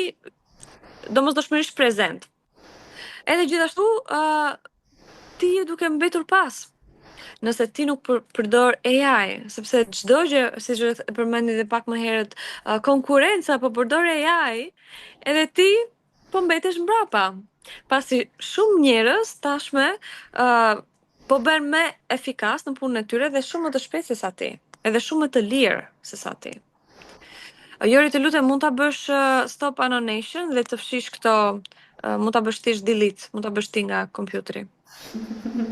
domosdoshmërisht prezent. Edhe gjithashtu, ti je duke mbetur pas. Nëse ti nuk përdor AI, sepse çdo gjë, siç e përmendi edhe pak më herët, konkurenca po përdor AI, edhe ti po mbetesh mbrapa. Pasi shumë njerëz tashme po bën më efikas në punën e tyre dhe shumë më të shpejtë se sa ti, edhe shumë më të lirë se sa ti. Jori, të lutem, mund ta bësh stop annotation dhe të fshish këto, mund ta bësh thjesht delete, mund ta bësh ti nga kompjuteri.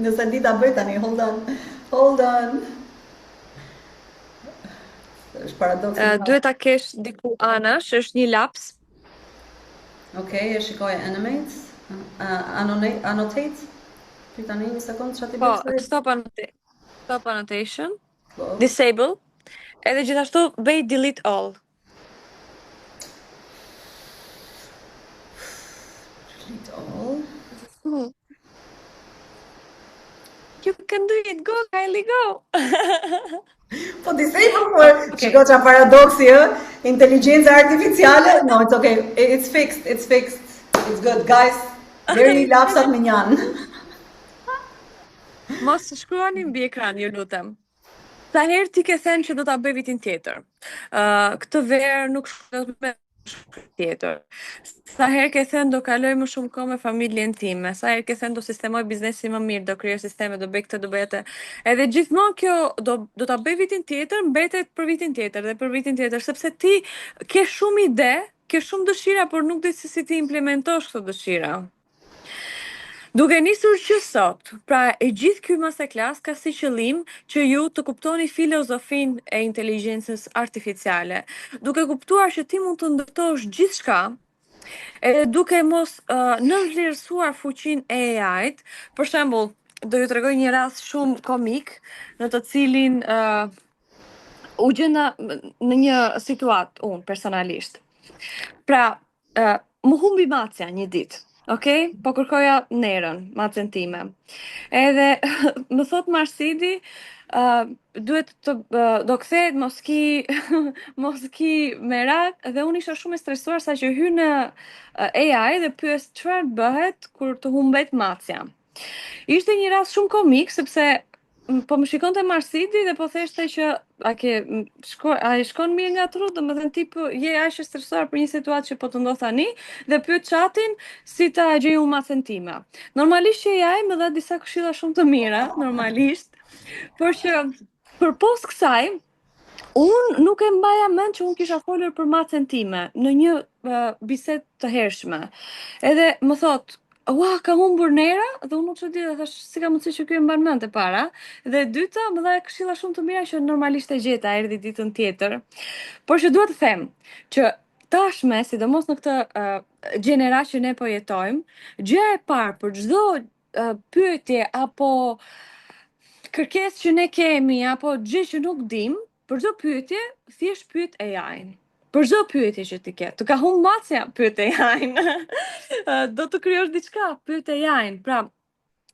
Nëse di ta bëj tani, hold on. Është paradoks. Duhet ta kesh diku anash, është një laps. Okej, e shikoj animate, annotate. Tani një sekond, çfarë ti Po, bëj? stop annotation, Po. disable, edhe gjithashtu bëj delete all. Delete all. You can do it, go, Kylie, go! Po disable for shiko çfarë paradoksi ë, inteligjenca artificiale. No, it's okay. It's fixed. It's good, guys. Deri lapsat me njan. Mos shkruani mbi ekran, ju lutem. Sa herë ti ke thënë që do ta bëj vitin tjetër. Këtë verë nuk shkoj me tjetër. Sa herë ke thënë do kaloj më shumë kohë me familjen time. Sa herë ke thënë do sistemoj biznesin më mirë, do krijoj sisteme, do bëj këtë, do bëj atë. Edhe gjithmonë kjo do ta bëj vitin tjetër, mbetet për vitin tjetër dhe për vitin tjetër, sepse ti ke shumë ide, ke shumë dëshira, por nuk di se si ti implementosh këto dëshira. Duke nisur që sot, pra e gjithë ky masterclass ka si qëllim që ju të kuptoni filozofinë e inteligjencës artificiale, duke kuptuar që ti mund të ndërtosh gjithçka, edhe duke mos nënvlerësuar fuqinë e AI-t. Për shembull, do ju tregoj një rast shumë komik në të cilin u gjenda në një situatë unë personalisht. Pra, më humbi macja një ditë. Okej, po kërkoja nerën, macen time. Edhe më thot Marsidi, duhet do kthehet mos ki merak, dhe unë isha shumë e stresuar sa që hy në AI dhe pyes çfarë bëhet kur të humbet macja. Ishte një rast shumë komik sepse po më shikonte Marsidi dhe po theshte që a i shkon mirë nga tru, domethënë ti po je aq e stresuar për një situatë që po të ndodh tani dhe pyet chatin si ta gjej unë macen time. Normalisht që ai më dha disa këshilla shumë të mira, normalisht, por që përpos kësaj unë nuk e mbaja mend që unë kisha folur për macen time në një bisedë të hershme. Edhe më thot, ua, ka humbur nera, dhe unë nuk çudi dhe thash si ka mundësi që ky e mban mend e para, dhe e dyta më dha këshilla shumë të mira që normalisht e gjeta, erdhi ditën tjetër. Por që duhet të them që tashme, sidomos në këtë gjeneracë që ne po jetojmë, gjëja e parë për çdo pyetje apo kërkesë që ne kemi apo gjë që nuk dim, për çdo pyetje thjesht pyet AI-n. Për çdo pyetje që ti ke, të ka humb macja, pyet AI-n. Do të krijosh diçka, pyet AI-n. Pra,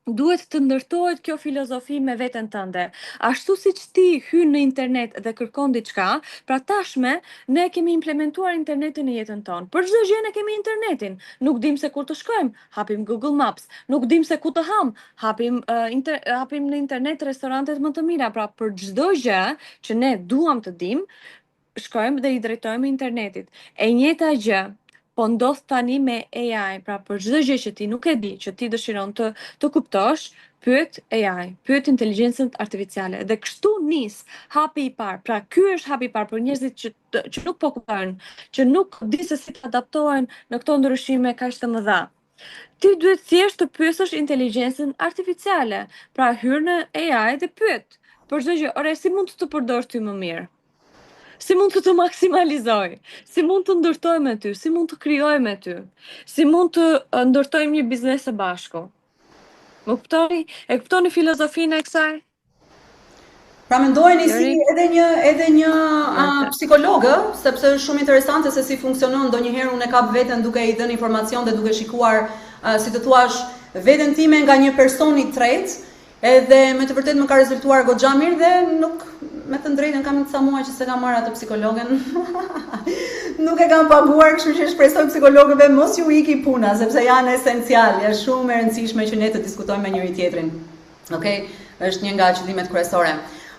duhet të ndërtohet kjo filozofi me veten tënde. Ashtu siç ti hyn në internet dhe kërkon diçka, pra tashme ne kemi implementuar internetin në jetën tonë. Për çdo gjë ne kemi internetin. Nuk dim se kur të shkojmë, hapim Google Maps. Nuk dim se ku të ham, hapim në internet restorantet më të mira. Pra për çdo gjë që ne duam të dim, shkojmë dhe i drejtojmë internetit. E njëjta gjë po ndodh tani me AI, pra për çdo gjë që ti nuk e di, që ti dëshiron të kuptosh, pyet AI, pyet inteligjencën artificiale. Dhe kështu nis hapi i parë. Pra ky është hapi i parë për njerëzit që nuk po kuptojnë, që nuk di se si të adaptohen në këto ndryshime kaq të mëdha. Ti duhet thjesht të pyesësh inteligjencën artificiale. Pra hyr në AI dhe pyet për çdo gjë, ore si mund të përdorësh ty më mirë? Si mund të maksimalizoj? Si mund të ndërtoj me ty? Si mund të krijoj me ty? Si mund të ndërtojmë një biznes së bashku? Më kuptoni? E kuptoni filozofinë e kësaj? Pra mendojeni si edhe një psikologë, sepse është shumë interesante se si funksionon. Ndonjëherë unë e kap veten duke i dhënë informacion dhe duke shikuar, si të thuash, veten time nga një person i tretë, edhe me të vërtetë më ka rezultuar goxha mirë dhe nuk, me të drejtën, kam ca muaj që se kam marrë atë psikologen. Nuk e kam paguar, kështu që shpresoj psikologëve mos ju iki puna, sepse janë esencial, është shumë e rëndësishme që ne të diskutojmë me njëri tjetrin. Okej? Është një nga qëllimet kryesore.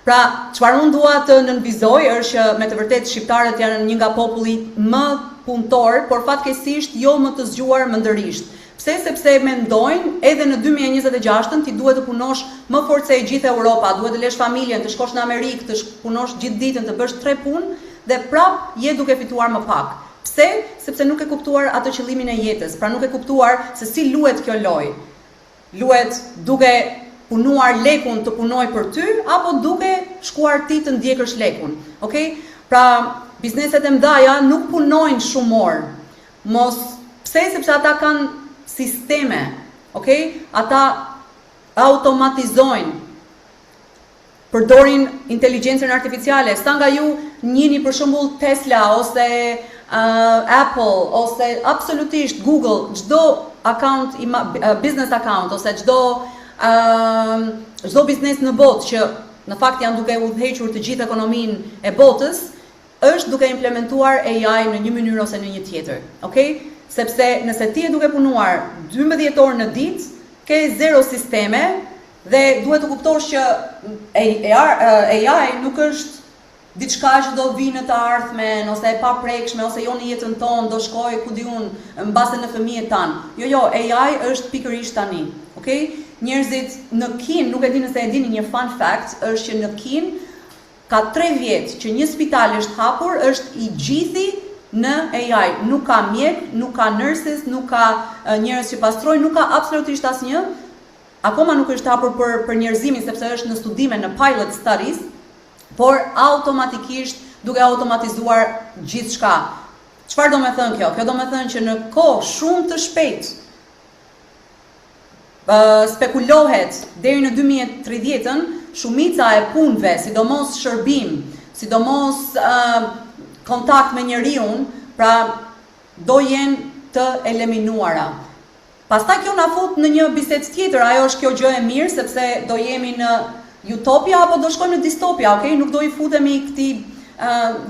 Pra, çfarë unë dua të nënvizoj është që me të vërtetë shqiptarët janë një nga populli më punëtor, por fatkeqësisht jo më të zgjuar mëndërisht. Pse? Sepse mendojnë edhe në 2026 ti duhet të punosh më fort se e gjithë Europa, duhet të lesh familjen, të shkosh në Amerikë, të punosh gjithë ditën, të bësh 3 punë dhe prap je duke fituar më pak. Pse? Sepse nuk e kuptuar atë qëllimin e jetës, pra nuk e kuptuar se si luhet kjo lojë. Luhet duke punuar lekun të punoj për ty, apo duke shkuar ti të ndjekësh lekun. Okej? Pra, bizneset e mdaja nuk punojnë shumë orë. Pse? Sepse ata kanë sisteme, okay? Ata automatizojnë, përdorin inteligjencën artificiale. Sa nga ju njihni për shembull Tesla ose Apple ose absolutisht Google, çdo account, business account ose çdo biznes në botë që në fakt janë duke udhëhequr të gjithë ekonominë e botës, është duke implementuar AI në një mënyrë ose në një tjetër. Okay? Sepse nëse ti e duke punuar 12 orë në ditë, ke 0 sisteme dhe duhet të kuptosh që AI nuk është diçka që do vinë të ardhmen ose e paprekshme ose jo në jetën tonë do shkojë ku di unë mbase në fëmijët tanë. Jo, AI është pikërisht tani. Okay? Njerëzit në Kinë, nuk e di nëse e dini një fun fact, është që në Kinë ka 3 vjet që një spital është hapur, është i gjithi në AI. Nuk ka mjek, nuk ka nurses, nuk ka njerëz që pastrojnë, nuk ka absolutisht asnjë. Akoma nuk është hapur për njerëzimin sepse është në studime, në pilot studies, por automatikisht duke automatizuar gjithçka. Çfarë do me thënë kjo? Kjo do me thënë që në kohë shumë të shpejtë spekulohet deri në 2030-ën shumica e punëve, sidomos shërbim, sidomos kontakt me njeriun, pra do jenë të eliminuara. Pastaj kjo na fut në një bisedë tjetër, ajo është kjo gjë e mirë, sepse do jemi në utopia apo do shkojmë në distopia, okay? Nuk do i futemi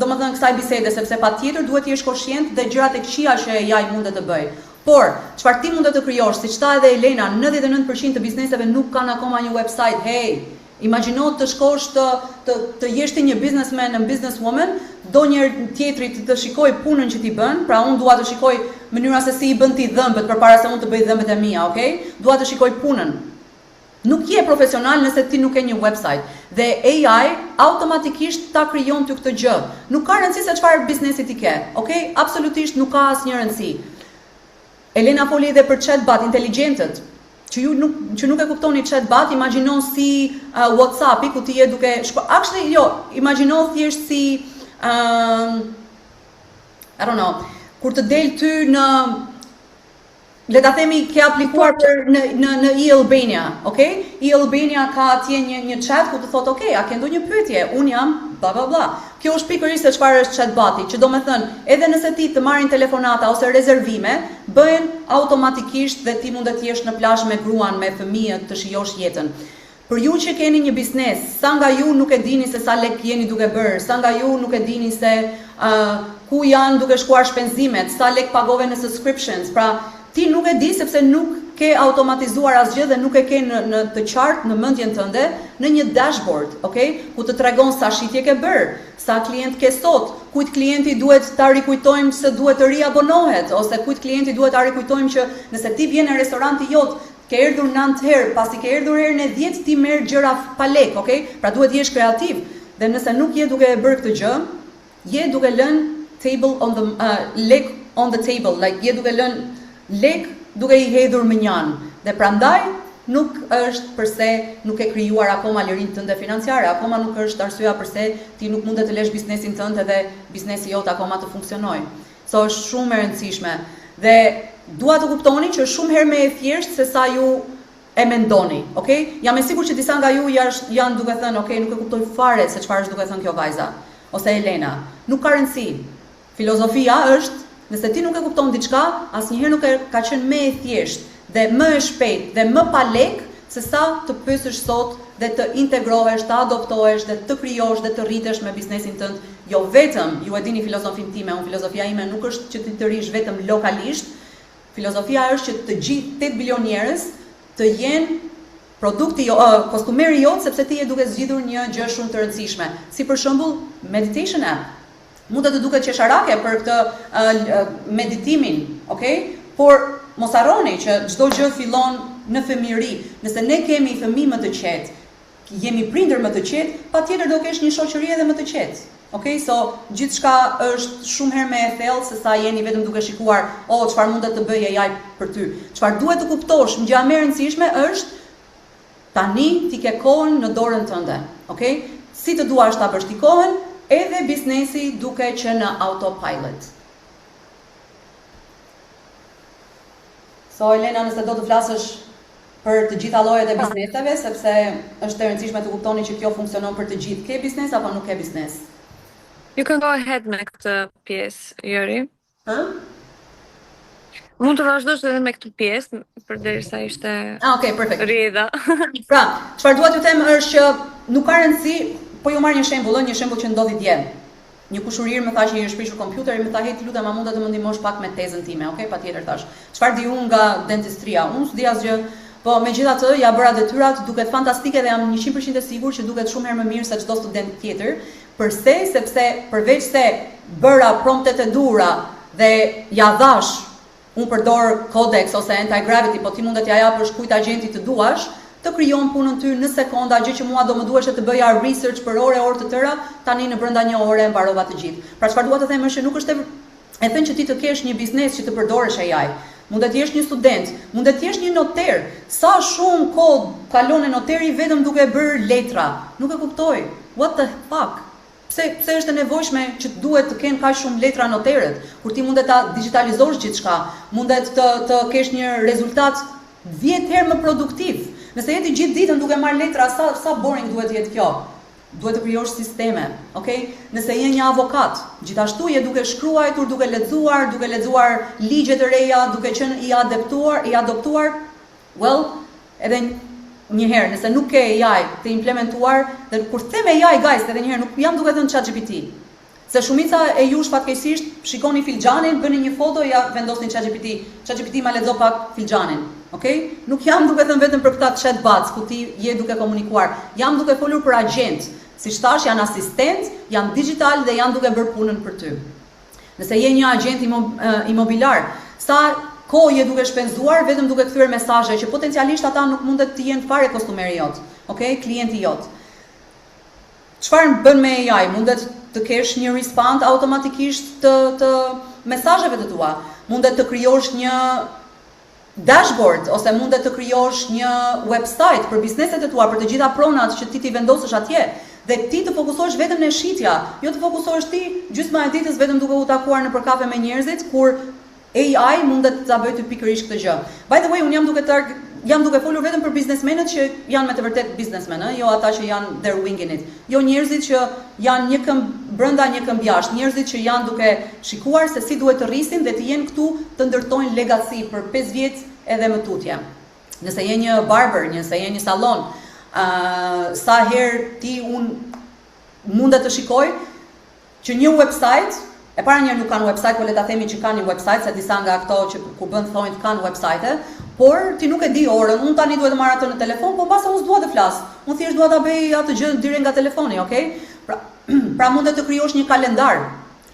domethënë kësaj bisede, sepse patjetër duhet të jesh koshient dhe gjërat e këqija që AI mund të bëjë. Por, çfarë ti mund të krijosh, siç tha edhe Elena, 99% të bizneseve nuk kanë akoma një website. Hey, imagjino të shkosh të jesh ti një businessman në businesswoman, do një tjetri të shikoj punën që ti bën, pra unë dua të shikoj mënyra se si i bën ti dhëmbët përpara se unë të bëj dhëmbët e mia, okay? Dua të shikoj punën. Nuk je profesional nëse ti nuk ke një website. Dhe AI automatikisht ta krijon ty këtë gjë. Nuk ka rëndësi se çfarë biznesi ti ke, okay? Absolutisht nuk ka asnjë rëndësi. Elena foli edhe për chatbot inteligjentët, që nuk e kuptoni chatbot, imagjino si WhatsApp-i ku ti je duke actually jo, imagjino thjesht si I don't know, kur të del ty në, le ta themi, ke aplikuar në e-Albania, okay? E-Albania ka atje një chat ku të thot, okay, a ke ndonjë pyetje? Unë jam bla bla bla. Kjo është pikërisht se çfarë është chatboti, që do me thënë, edhe nëse ti të marrin telefonata ose rezervime, bëhen automatikisht dhe ti mund të jesh në plazh me gruan, me fëmijët, të shijosh jetën. Për ju që keni një biznes, sa nga ju nuk e dini se sa lek jeni duke bërë, sa nga ju nuk e dini se ku janë duke shkuar shpenzimet, sa lek pagove në subscriptions, pra ti nuk e di sepse nuk ke automatizuar asgjë dhe nuk e ke në të qartë në mendjen tënde në një dashboard, okay? Ku të tregon sa shitje ke bërë, sa klient ke sot, kujt klienti duhet ta rikujtojmë se duhet të riabonohet, ose kujt klienti duhet ta rikujtojmë që nëse ti vjen në restoranti jot, ke erdhur 9 herë, pasi ke erdhur herën e 10 ti merr gjëra pa lek, okay? Pra duhet jesh kreativ. Dhe nëse nuk je duke e bërë këtë gjë, je duke lënë table on the lek on the table, like je duke lënë lek duke i hedhur më njan. Dhe prandaj nuk është përse nuk e krijuar akoma lirinë tënde financiare, akoma nuk është arsyeja përse ti nuk mundet të lesh biznesin tënd edhe biznesi jot akoma të funksionojë. So është shumë e rëndësishme. Dhe dua të kuptoni që është shumë herë më e thjeshtë se sa ju e mendoni, okay? Jam e sigurt që disa nga ju janë duke thënë, okay, nuk e kuptoj fare se çfarë është duke thënë kjo vajza ose Elena. Nuk ka rëndësi. Filozofia është, nëse ti nuk e kupton diçka, asnjëherë nuk ka qenë më e thjeshtë dhe më e shpejtë dhe më pa lek se sa të pyesësh sot dhe të integrohesh, të adoptohesh dhe të krijosh dhe të rritesh me biznesin tënd. Jo vetëm, ju e dini filozofin time, filozofia ime nuk është që ti të rish vetëm lokalisht. Filozofia është që të gjithë 8 bilion njerëz të jenë produkti kostumeri jot, sepse ti je duke zgjidhur një gjë shumë të rëndësishme. Si për shembull, meditation app. Mund të duket qesharake për këtë meditimin, okay? Por mos harroni që çdo gjë fillon në fëmijëri. Nëse ne kemi fëmijë më të qetë, jemi prindër më të qetë, patjetër do kesh një shoqëri edhe më të qetë. Okay, so gjithçka është shumë herë më e thellë se sa jeni vetëm duke shikuar, çfarë mundet të bëjë AI për ty. Çfarë duhet të kuptosh, gjëja më e rëndësishme është tani ti ke kohën në dorën tënde. Okay? Si të duash ta bësh ti kohën, edhe biznesi duke që në autopilot. So Elena, nëse do të flasësh për të gjitha llojet e bizneseve, sepse është e rëndësishme të kuptoni që kjo funksionon për të gjithë. Ke biznes apo nuk ke biznes? You can go ahead me këtë pjesë, Jori. Mund të vazhdosh edhe me këtë pjesë, përderisa ishte Okay, perfect. rrjedha. Pra, çfarë dua t'ju them është që nuk ka rëndësi, po ju marr një shembull që ndodhi dje. Një kushurir më tha që i është shpishur kompjuteri, më tha, "Hey, lutem, a mund të më ndihmosh pak me tezën time?" Okay, patjetër thash. Çfarë di unë nga dentistria? Unë s'di asgjë. Po megjithatë ja bëra detyrat, duket fantastike dhe jam 100% e sigurt që duket shumë herë më mirë se çdo student tjetër. Përse? Sepse përveç se bëra promptet e duhura dhe ja dhash, unë përdor Codex ose Anti-Gravity, po ti mundet t'ja japësh kujt agjenti të duash, të krijon punën ty në sekonda, gjë që mua do më duheshte të bëja research për orë të tëra, tani në brenda një ore e mbarova të gjithë. Pra çfarë dua të them është që nuk është e thënë që ti të kesh një biznes që të përdorësh AI. Mundet të jesh një student, mundet të jesh një noter. Sa shumë kohë kalon e noteri vetëm duke bërë letra. Nuk e kuptoj. What the fuck? Pse është e nevojshme që duhet të kenë kaq shumë letra noterët, kur ti mundet ta digitalizosh gjithçka, mundet të kesh një rezultat 10 herë më produktiv. Nëse jeti gjithë ditën duke marrë letra, sa boring duhet jetë kjo? Duhet të krijosh sisteme, okay? Nëse je një avokat, gjithashtu je duke shkruajtur, duke lexuar ligje të reja, duke qenë i adoptuar, well, edhe një herë, nëse nuk ke AI të implementuar, dhe kur them AI, guys, edhe një herë, nuk jam duke thënë ChatGPT. Se shumica e jush fatkeqësisht shikoni filxhanin, bëni një foto, ja vendosni ChatGPT. ChatGPT ma lexo pak filxhanin. Okay? Nuk jam duke thënë vetëm për këta chatbots ku ti je duke komunikuar. Jam duke folur për agent. Siç thash, janë asistent, janë digital dhe janë duke bërë punën për ty. Nëse je një agent imobilar, sa kohë je duke shpenzuar vetëm duke kthyer mesazhe që potencialisht ata nuk mundet të jenë fare kostumeri jot, okay? Klienti jot. Çfarë bën me AI? Mundet të kesh një respond automatikisht të mesazheve të tua. Mundet të krijosh një dashboard ose mundet të krijosh një website për bizneset e tua, për të gjitha pronat që ti vendosësh atje dhe ti të fokusohesh vetëm në shitja, jo të fokusohesh ti gjysma e ditës vetëm duke u takuar në kafe me njerëzit, kur AI mundet ta bëjë ty pikërisht këtë gjë. By the way, unë jam duke folur vetëm për biznesmenët që janë me të vërtet biznesmenë, jo ata që janë they're winging it. Jo njerëzit që janë një këmbë brenda, një këmbë jashtë, njerëzit që janë duke shikuar se si duhet të rrisin dhe të jenë këtu të ndërtojnë legaci për 5 vjet edhe më tutje. Nëse je një barber, nëse je një salon, sa herë ti mundet të shikoj që një website, e para njerë nuk kanë website, po le ta themi që kanë një website, se disa nga këto që ku bën thonë kanë website, por ti nuk e di orën, unë tani duhet të marr atë në telefon, po mbase unë s'dua të flas. Unë thjesht dua ta bëj atë gjë direkt nga telefoni, okay? Pra mundet të krijosh një kalendar.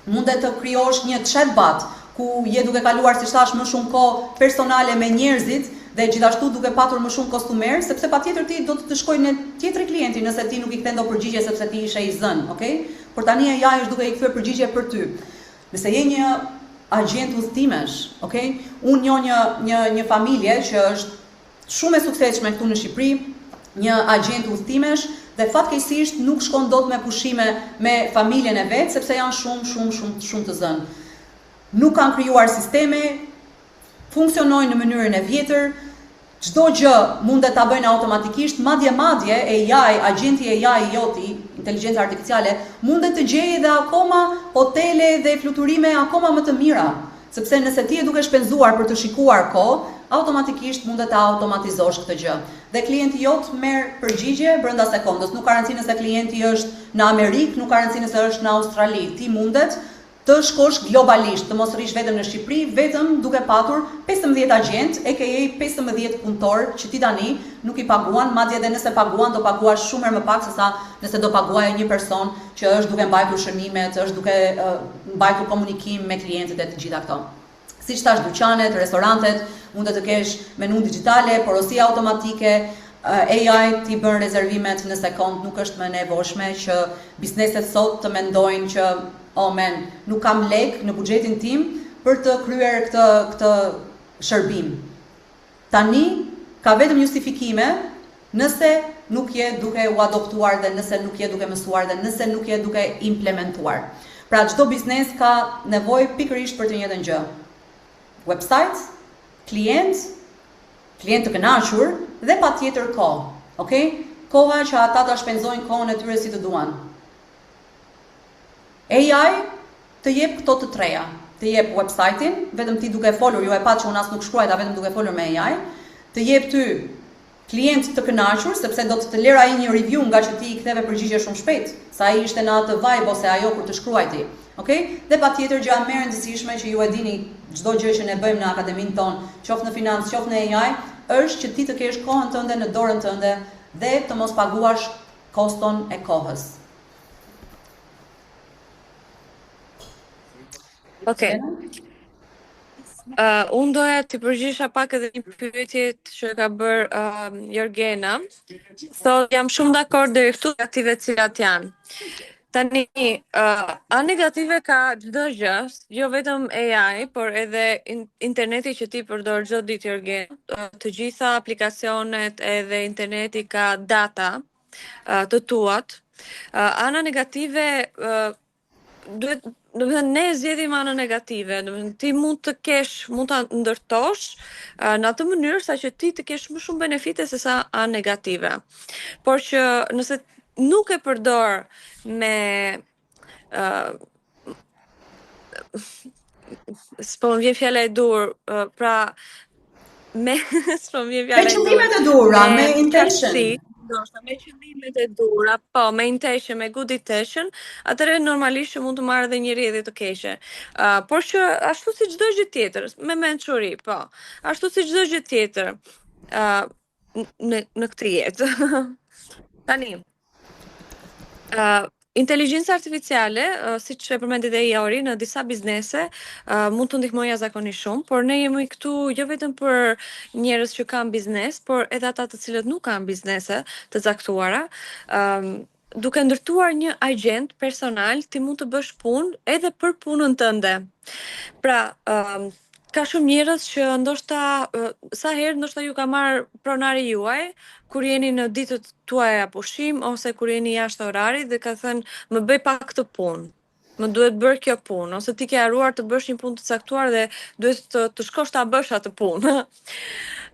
mundet të krijosh një chatbot ku je duke kaluar, si thash, më shumë kohë personale me njerëzit dhe gjithashtu duke patur më shumë kostumer, sepse patjetër ti do të shkojë në tjetri klienti nëse ti nuk i kthen do përgjigje sepse ti ishe i zën, okay? Por tani AI është duke i kthyer përgjigje për ty. Nëse je një agent udhëtimesh, okay? Unë njoh një familje që është shumë e suksesshme këtu në Shqipëri, një agent udhëtimesh dhe fatkeqësisht nuk shkon dot me pushime me familjen e vet sepse janë shumë të zënë. Nuk kanë krijuar sisteme, funksionojnë në mënyrën e vjetër, çdo gjë mundet ta bëjnë automatikisht, madje AI, agenti AI joti, inteligjenca artificiale, mundet të gjejë edhe akoma hotele dhe fluturime akoma më të mira, sepse nëse ti e duke shpenzuar për të shikuar kohë, automatikisht mundet ta automatizosh këtë gjë. Dhe klienti jot merr përgjigje brenda sekondës. Nuk ka rëndësi nëse klienti është në Amerikë, nuk ka rëndësi nëse është në Australi. Ti mundet të shkosh globalisht, të mos rrish vetëm në Shqipëri, vetëm duke patur 15 agent, aka 15 punëtor që ti tani nuk i paguan, madje edhe nëse paguan do paguash shumë herë më pak se sa nëse do paguaje një person që është duke mbajtur shënimet, është duke mbajtur komunikim me klientët e të gjitha këto. Siç thash, dyqanet, restorantet, mund të kesh menu digjitale, porosia automatike, AI ti bën rezervimet në sekond, nuk është më nevojshme që bizneset sot të mendojnë që nuk kam lek në buxhetin tim për të kryer këtë shërbim. Tani ka vetëm justifikime nëse nuk je duke u adoptuar dhe nëse nuk je duke mësuar dhe nëse nuk je duke implementuar. Pra çdo biznes ka nevojë pikërisht për të njëjtën gjë. Website, klient të kënaqur dhe patjetër kohë. Okay? Koha që ata ta shpenzojnë kohën e tyre si të duan. AI të jep këto të treja, të jep website-in, vetëm ti duke folur, ju e pat që unë as nuk shkruajta vetëm duke folur me AI, të jep ty klient të kënaqur, sepse do të lera ai një review nga që ti i ktheve përgjigje shumë shpejt, sa ai ishte në atë vibe ose ajo kur të shkruajti. Okay? Dhe patjetër gjë më e rëndësishme që ju e dini, çdo gjë që ne bëjmë në akademinë tonë, qoftë në financë, qoftë në AI, është që ti të kesh kohën tënde në dorën tënde dhe të mos paguash koston e kohës. Okej. Unë doja të përgjigjesha pak edhe një pyetje që ka bërë Jorgena. Thotë jam shumë dakord deri këtu negative cilat janë. Tani, a negative ka çdo gjë, jo vetëm AI, por edhe interneti që ti përdor çdo ditë, Jorgena. Të gjitha aplikacionet edhe interneti ka data të tuat. Ana negative duhet, do të thënë ne zgjedhim anën negative, do të thënë ti mund ta ndërtosh në atë mënyrë sa që ti të kesh më shumë benefite se sa anë negative. Por që nëse nuk e përdor me s'po më vjen fjala e dur, pra me s'po më vjen fjala e dur. Me qëllimet e dura, me intention. Ndoshta me qëllimet e dura, po, me intention, me good intention, atëherë normalisht që mund të marrë edhe një rrjedhje të keqe. Por që ashtu si çdo gjë tjetër, me mençuri, po. Ashtu si çdo gjë tjetër në këtë jetë. Tani, inteligjenca artificiale, siç e përmendi dhe Jori, në disa biznese mund të ndihmojë jashtëzakonisht shumë, por ne jemi këtu jo vetëm për njerëz që kanë biznes, por edhe ata të cilët nuk kanë biznese të caktuara. Duke ndërtuar një agent personal, ti mund të bësh punë edhe për punën tënde. Pra, ka shumë njerëz që ndoshta sa herë ndoshta ju ka marr pronari juaj kur jeni në ditët tuaja pushim ose kur jeni jashtë orarit dhe ka thënë më bëj pak këtë punë. Më duhet bërë kjo punë, ose ti ke harruar të bësh një punë të caktuar dhe duhet të shkosh ta bësh atë punë.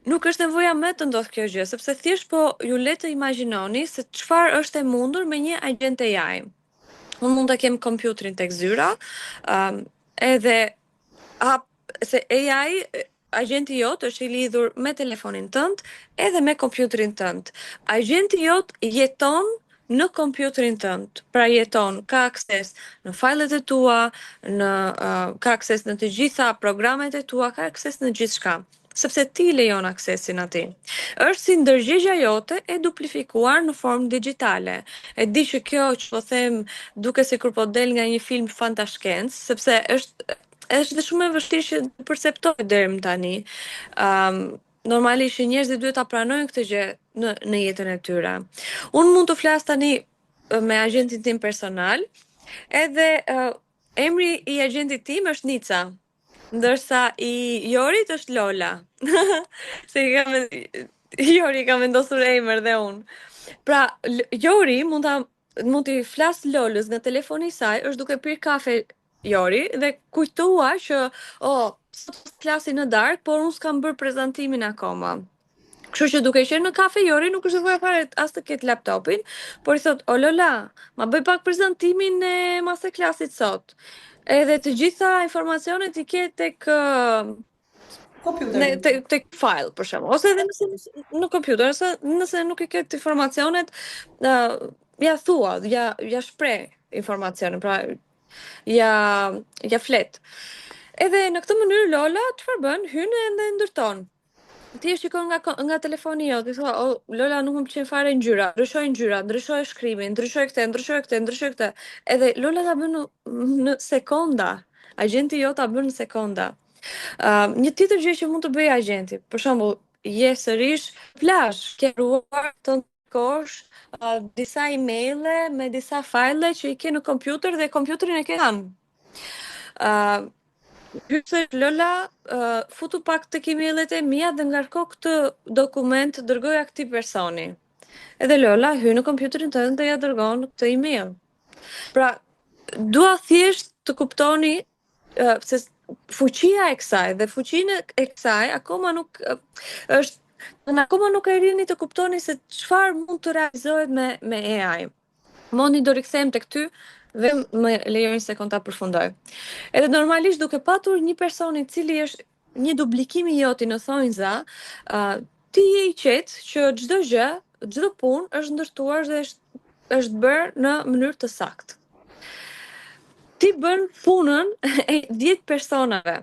Nuk është nevoja me të ndodh kjo gjë, sepse thjesht po ju le të imagjinoni se çfarë është e mundur me një agent AI. Unë mund të kem kompjuterin tek zyra, edhe se AI, agenti jot është i lidhur me telefonin tënd edhe me kompjuterin tënd. Agenti jot jeton në kompjuterin tënd. Pra jeton, ka akses në fajlet e tua, ka akses në të gjitha programet e tua, ka akses në gjithçka. sepse ti lejon aksesin atij. Është si ndërgjegja jote e duplifikuar në formë digjitale. E di që kjo që po them duke sikur po del nga një film fantashkencë, sepse është dhe shumë e vështirë që të perceptoj deri më tani. Normalisht që njerëzit duhet ta pranojnë këtë gjë në jetën e tyre. Unë mund të flas tani me agentin tim personal, edhe emri i agentit tim është Nica, ndërsa i Jorit është Lola. Se Jori ka vendosur emër dhe unë. Pra, Jori mund t'i flas Lolës nga telefoni i saj, është duke pirë kafe Jori dhe kujtua që sot flasi në darkë, por unë s'kam bërë prezantimin akoma. Kështu që duke qenë në kafe Jori nuk është e fare as të ketë laptopin, por i thot, "O Lola, ma bëj pak prezantimin e masterclassit sot." Edhe të gjitha informacionet i ke tek tek file për shembull, ose edhe nëse në kompjuter, ose nëse nuk i ke të informacionet, ja thua, ja shpreh informacionin, pra ja flet. Edhe në këtë mënyrë Lola çfarë bën? Hyn dhe ndërton. Ti e shikon nga telefoni jot, i thua, "O Lola, nuk më pëlqen fare ngjyra, ndryshoj shkrimin, ndryshoj këtë." Edhe Lola ta bën në sekonda. Agenti jot ta bën në sekonda. Një tjetër gjë që mund të bëjë agenti, për shembull, je sërish plazh, ke ruar të kosh disa emaile me disa fajle që i ke në kompjuter dhe kompjuterin e ke tam. Hyse Lola, futu pak tek emailet e mia dhe ngarko këtë dokument, dërgoja këtij personi. Edhe Lola hyn në kompjuterin tënd dhe ja dërgon këtë email. Pra, dua thjesht të kuptoni se fuqia e kësaj dhe fuqinë e kësaj akoma nuk e rini të kuptoni se çfarë mund të realizohet me AI. Moni do rikthehem tek ty dhe më lejoni se ta përfundoj. Edhe normalisht duke patur një person i cili është një dublikim i joti në thonjza, ti je i qetë që çdo gjë, çdo punë është ndërtuar dhe është bërë në mënyrë të saktë. Ti bën punën e 10 personave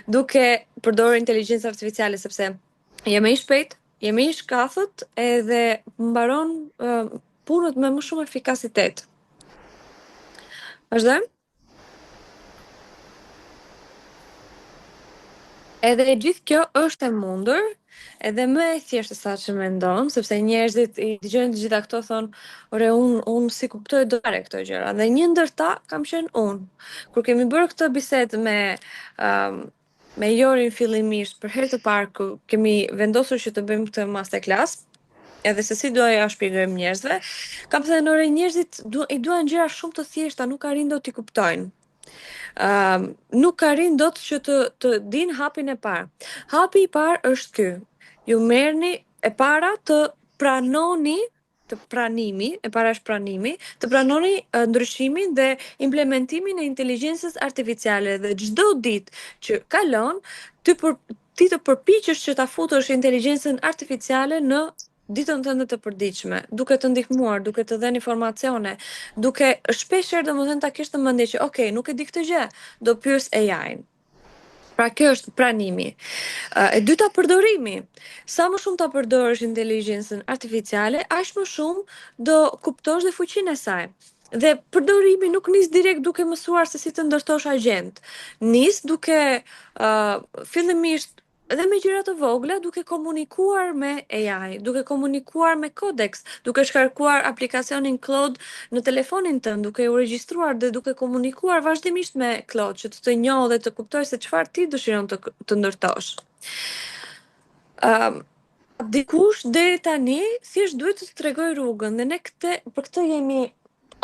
duke përdorur inteligjencë artificiale, sepse je më i shpejt, je më i shkathët edhe mbaron punët me më shumë efikasitet. Vazhdojmë? Edhe gjithë kjo është e mundur, edhe më e thjeshtë sa që mendon, sepse njerëzit i dëgjojnë të gjitha këto thonë, "Ore, unë si kuptoj dore këto gjëra." Dhe një ndër ta kam qenë unë. Kur kemi bërë këtë bisedë me Jorin fillimisht për herë të parë, ku kemi vendosur që të bëjmë këtë masterclass, edhe se si doja ja shpjegojmë njerëzve, kam thënë, "Ore, njerëzit i duan gjëra shumë të thjeshta, nuk arrin dot t'i kuptojnë." Nuk arrin dot që të dinë hapin e parë. Hapi i parë është ky. Ju merrni e para të pranoni e para është pranimi, të pranoni ndryshimin dhe implementimin e inteligjencës artificiale dhe çdo ditë që kalon, ti të përpiqesh që ta futësh inteligjencën artificiale në ditën tënde të përditshme, duke të ndihmuar, duke të dhënë informacione, duke shpeshherë domethënë ta kesh të mendje që okay, nuk e di këtë gjë, do pyes AI-n. Pra kjo është pranimi. E dyta, përdorimi. Sa më shumë ta përdorësh inteligjencën artificiale, aq më shumë do kuptosh dhe fuqinë e saj. Dhe përdorimi nuk nis direkt duke mësuar se si të ndërtosh agent. Nis duke fillimisht edhe me gjëra të vogla, duke komunikuar me AI, duke komunikuar me Codex, duke shkarkuar aplikacionin Claude në telefonin tënd, duke u regjistruar dhe duke komunikuar vazhdimisht me Claude, që të njohë dhe të kuptoj se çfarë ti dëshiron të ndërtosh. Dikush deri tani thjesht duhet të tregoj rrugën dhe ne për këtë jemi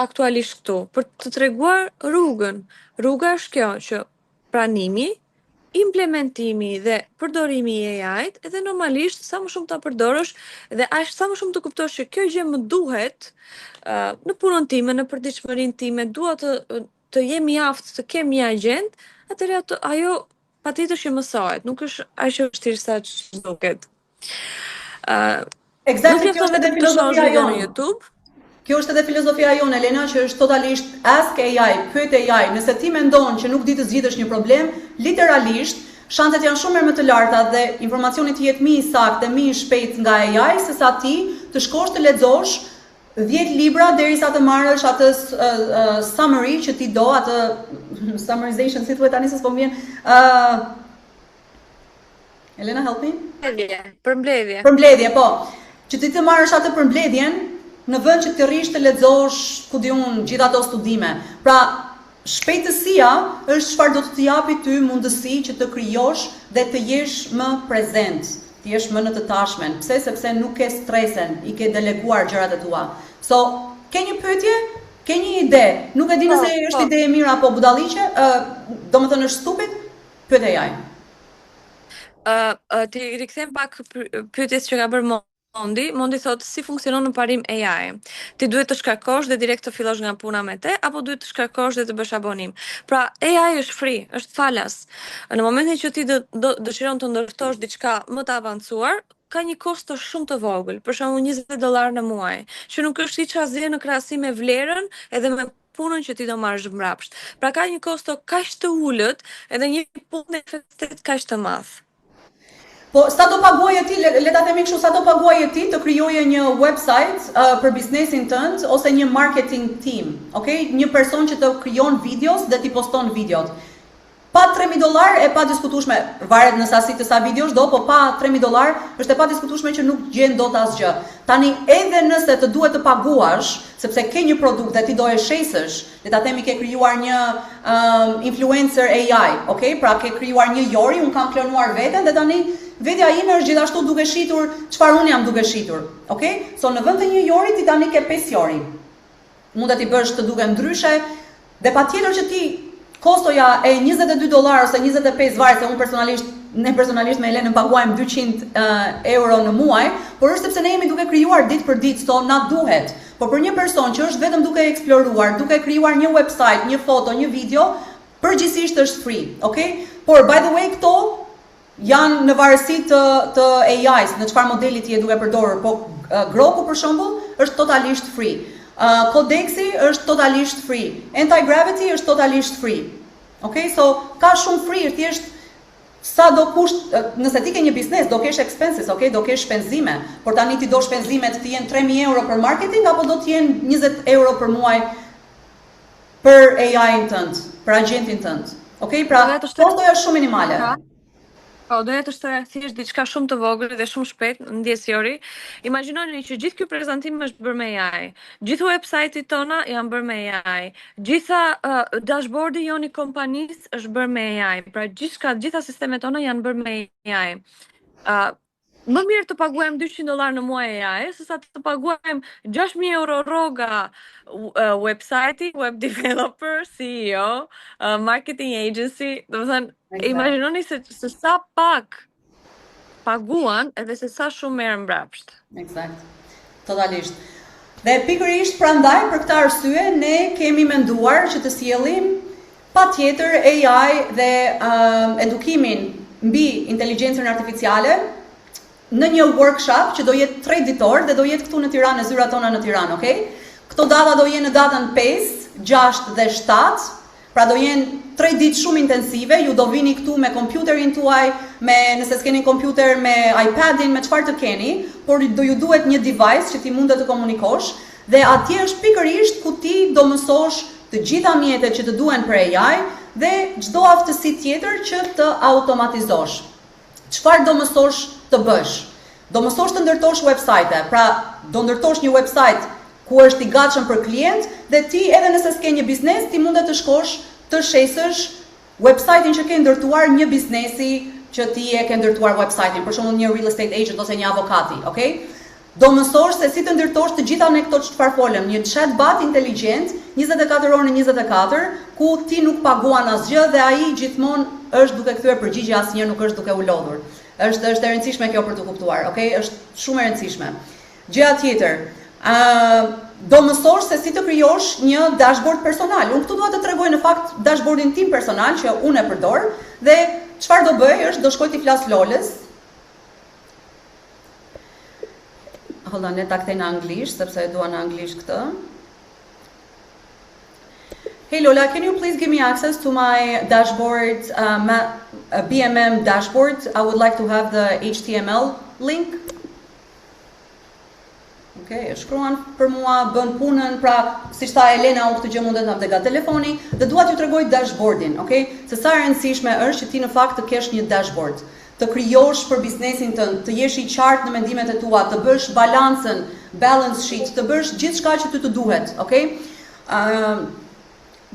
aktualisht këtu, për të treguar rrugën. Rruga është kjo, që pranimi, implementimi dhe përdorimi i AI-t, edhe normalisht sa më shumë ta përdorësh dhe sa më shumë të kuptosh që kjo gjë më duhet në punën time, në përditshmërinë time, dua të jem i aftë, të kem një agent, atëherë ajo patjetër që mësohet, nuk është aq e vështirë sa që duket. Eksaktë, kjo është edhe filozofia jonë në YouTube. Kjo është edhe filozofia jonë, Elena, që është totalisht ask AI, pyet AI. Nëse ti mendon që nuk di të zgjidhësh një problem, literalisht shanset janë shumë më të larta dhe informacioni të jetë më i saktë, më i shpejt nga AI sesa ti të shkosh të lexosh 10 libra derisa të marrësh atë summary që ti do, atë summarization, si thuhet tani se s'po vjen. Elena, help me? Përmbledhje. Përmbledhje, po. Që ti të marrësh atë përmbledhjen në vend që të rrish të lexosh, ku di unë, gjithë ato studime. Pra, shpejtësia është çfarë do të japi ty mundësi që të krijosh dhe të jesh më prezent, të jesh më në të tashmen. Pse? Sepse nuk ke stresen, i ke deleguar gjërat e tua. So, ke një pyetje? Ke një ide? Nuk e di nëse është ide e mirë apo budalliqe, domethënë është stupid? Pyet AI. Ti rikthem pak pyetjes që ka bërë Mondi thotë si funksionon në parim AI. Ti duhet të shkarkosh dhe direkt të fillosh nga puna me te, apo duhet të shkarkosh dhe të bësh abonim. Pra, AI është free, është falas. Në momentin që ti dëshiron të ndërtosh diçka më të avancuar, ka një kosto shumë të vogël, për shembull $20 në muaj, që nuk është hiç asgjë në krahasim me vlerën edhe me punën që ti do marrësh mbrapsht. Pra ka një kosto kaq të ulët edhe një punë efektet kaq të madh. Po, sa do paguaje ti, le ta themi kështu, sa do paguaje ti të krijoje një website për biznesin tënd ose një marketing team, okay? Një person që të krijon videos dhe ti poston videot. Pa $3.000 e pa diskutueshme, varet në sasi të sa videosh do, po pa $3.000 është e pa diskutueshme që nuk gjen dot asgjë. Tani edhe nëse të duhet të paguash, sepse ke një produkt dhe ti do e shesësh, le ta themi ke krijuar një influencer AI, okay? Pra ke krijuar një Jori, un kam klonuar veten dhe tani vetja ime është gjithashtu duke shitur çfarë un jam duke shitur, okay? So në vend të një Jori ti tani ke 5 Jori. Mund të ti bësh të duke ndryshe dhe patjetër që ti kostoja e $22 ose 25 varet se ne personalisht me Elenën paguajmë €200 në muaj, por është sepse ne jemi duke krijuar ditë për ditë, so na duhet. Por për një person që është vetëm duke eksploruar, duke krijuar një website, një foto, një video, përgjithsisht është free, okay? Por by the way këto janë në varësi të AI-s, në çfarë modeli ti e duke përdorur, po Groku për shembull është totalisht free. Codeksi është totalisht free. Anti-gravity është totalisht free. Okay? So ka shumë free, thjesht sa do kusht, nëse ti ke një biznes, do kesh expenses, okay? Do kesh shpenzime, por tani ti do shpenzimet të jenë €3.000 për marketing apo do të jenë €20 për muaj për AI-n tënd, për agentin tënd. Okay? Pra, kostoja është shumë minimale. Po, doja të shtoja thjesht diçka shumë të vogël dhe shumë shpejt, ndjesjori. Imagjinoni që gjithë ky prezantim është bërë me AI. Gjithë website-it tona janë bërë me AI. Gjitha dashboardi joni kompanisë është bërë me AI. Pra gjitha sistemet tona janë bërë me AI. Më mirë të paguajmë $200 në muaj AI, sesa të paguajmë €6.000 rroga website-i, web developer, CEO, marketing agency, domethënë imagjinoni se sa pak paguan edhe se sa shumë merren mbrapsht. Eksakt. Totalisht. Dhe pikërisht prandaj për këtë arsye ne kemi menduar që të sjellim patjetër AI dhe edukimin mbi inteligjencën artificiale në një workshop që do jetë 3 ditor dhe do jetë këtu në Tiranë, në zyrat tona në Tiranë, okay? Këto data do jenë në datën 5, 6 dhe 7. Pra do jenë 3 ditë shumë intensive, ju do vini këtu me kompjuterin tuaj, nëse s'keni kompjuter, me iPadin, me çfarë të keni, por do ju duhet një device që ti mund të komunikosh, dhe atje është pikërisht ku ti do mësosh të gjitha mjetet që të duhen për AI dhe çdo aftësi tjetër që të automatizosh. Çfarë do mësosh të bësh? Do mësosh të ndërtosh website, pra do ndërtosh një website ku është i gatshëm për klient dhe ti edhe nëse s'ke një biznes, ti mundet të shkosh të shesësh website-in që ke ndërtuar një biznesi që ti e ke ndërtuar website-in, për shembull një real estate agent ose një avokati, okay? Do mësosh se si të ndërtosh të gjitha ne këto çfarë folëm, një chatbot inteligjent 24 orë në 24, ku ti nuk paguan asgjë dhe ai gjithmonë është duke kthyer përgjigje, asnjë nuk është duke u lodhur. Është e rëndësishme kjo për të kuptuar, okay? Është shumë e rëndësishme. Gjëja tjetër, do mësosh se si të krijosh një dashboard personal. Unë këtu dua të tregoj në fakt dashboardin tim personal që unë e përdor dhe çfarë do bëj është do shkoj t'i flas Lolës. Hold on, ne ta kthej në anglisht sepse e dua në anglisht këtë. Hey Lola, can you please give me access to my dashboard, BMM dashboard? I would like to have the HTML link. Okay, shkruan për mua, bën punën, pra siç tha Elena, unë këtë gjë mund të them nga telefoni, dhe dua t'ju tregoj dashboardin, okay? Se sa e rëndësishme është që ti në fakt të kesh një dashboard, të krijosh për biznesin tënd, të jesh i qartë në mendimet e tua, të bësh balancën, balance sheet, të bësh gjithçka që ty të duhet, okay?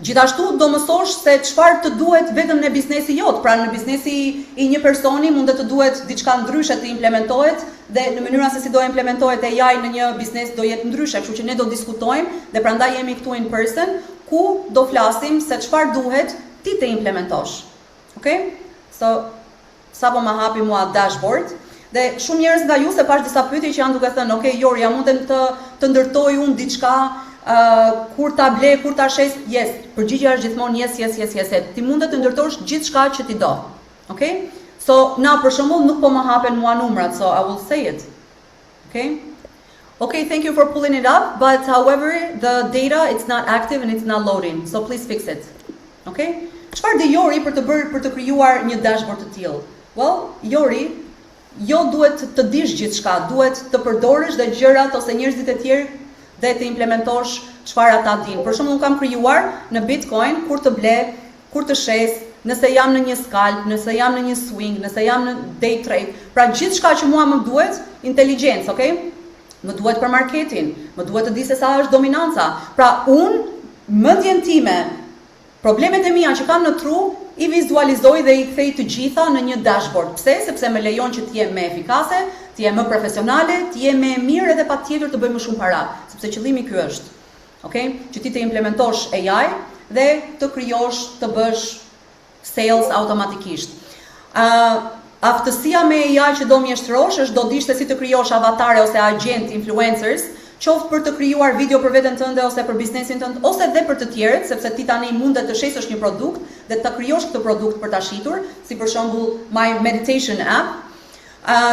Gjithashtu do mësosh se çfarë të duhet vetëm në biznesi jot, pra në biznesi i një personi mund të duhet diçka ndryshe të implementohet dhe në mënyra se si do implementohet AI në një biznes do jetë ndryshe, kështu që ne do diskutojmë dhe prandaj jemi këtu in person ku do flasim se çfarë duhet ti të implementosh. Okay? So sapo ma hapi mua dashboard dhe shumë njerëz nga ju se pash disa pyetje që janë duke thënë, okay, Jori, a mundem të ndërtoj unë diçka kur ta ble, kur ta shes, yes, përgjigjja është gjithmonë yes. Ti mundet të ndërtosh gjithçka që ti do. Okay? So, na për shembull nuk po më hapen mua numrat, so I will say it. Okay? Okay, thank you for pulling it up, but however, the data it's not active and it's not loading. So please fix it. Okay? Çfarë di Jori për të krijuar një dashboard të tillë? Well, Jori, jo duhet të dish gjithçka, duhet të përdorësh dhe gjërat ose njerëzit e tjerë dhe të implementosh çfarë ata dinë. Për shembull, unë kam krijuar në Bitcoin kur të ble, kur të shes, nëse jam në një scalp, nëse jam në një swing, nëse jam në day trade. Pra gjithçka që mua më duhet, inteligjencë, okay? Më duhet për marketin, më duhet të di se sa është dominanca. Pra unë, mendjen time, problemet e mia që kam në tru, i vizualizoj dhe i kthej të gjitha në një dashboard. Pse? Sepse më lejon që të jem më efikase, të jem më profesionale, të jem më mirë edhe patjetër të bëj më shumë para, sepse qëllimi ky është. Okay? Që ti të implementosh AI dhe të krijosh, të bësh sales automatikisht. Aftësia me AI që do mjeshtërosh është do dish se si të krijosh avatare ose agent influencers, qoftë për të krijuar video për veten tënde ose për biznesin tënd ose edhe për të tjerët, sepse ti tani mundet të shesësh një produkt dhe të krijosh këtë produkt për ta shitur, si për shembull My Meditation app.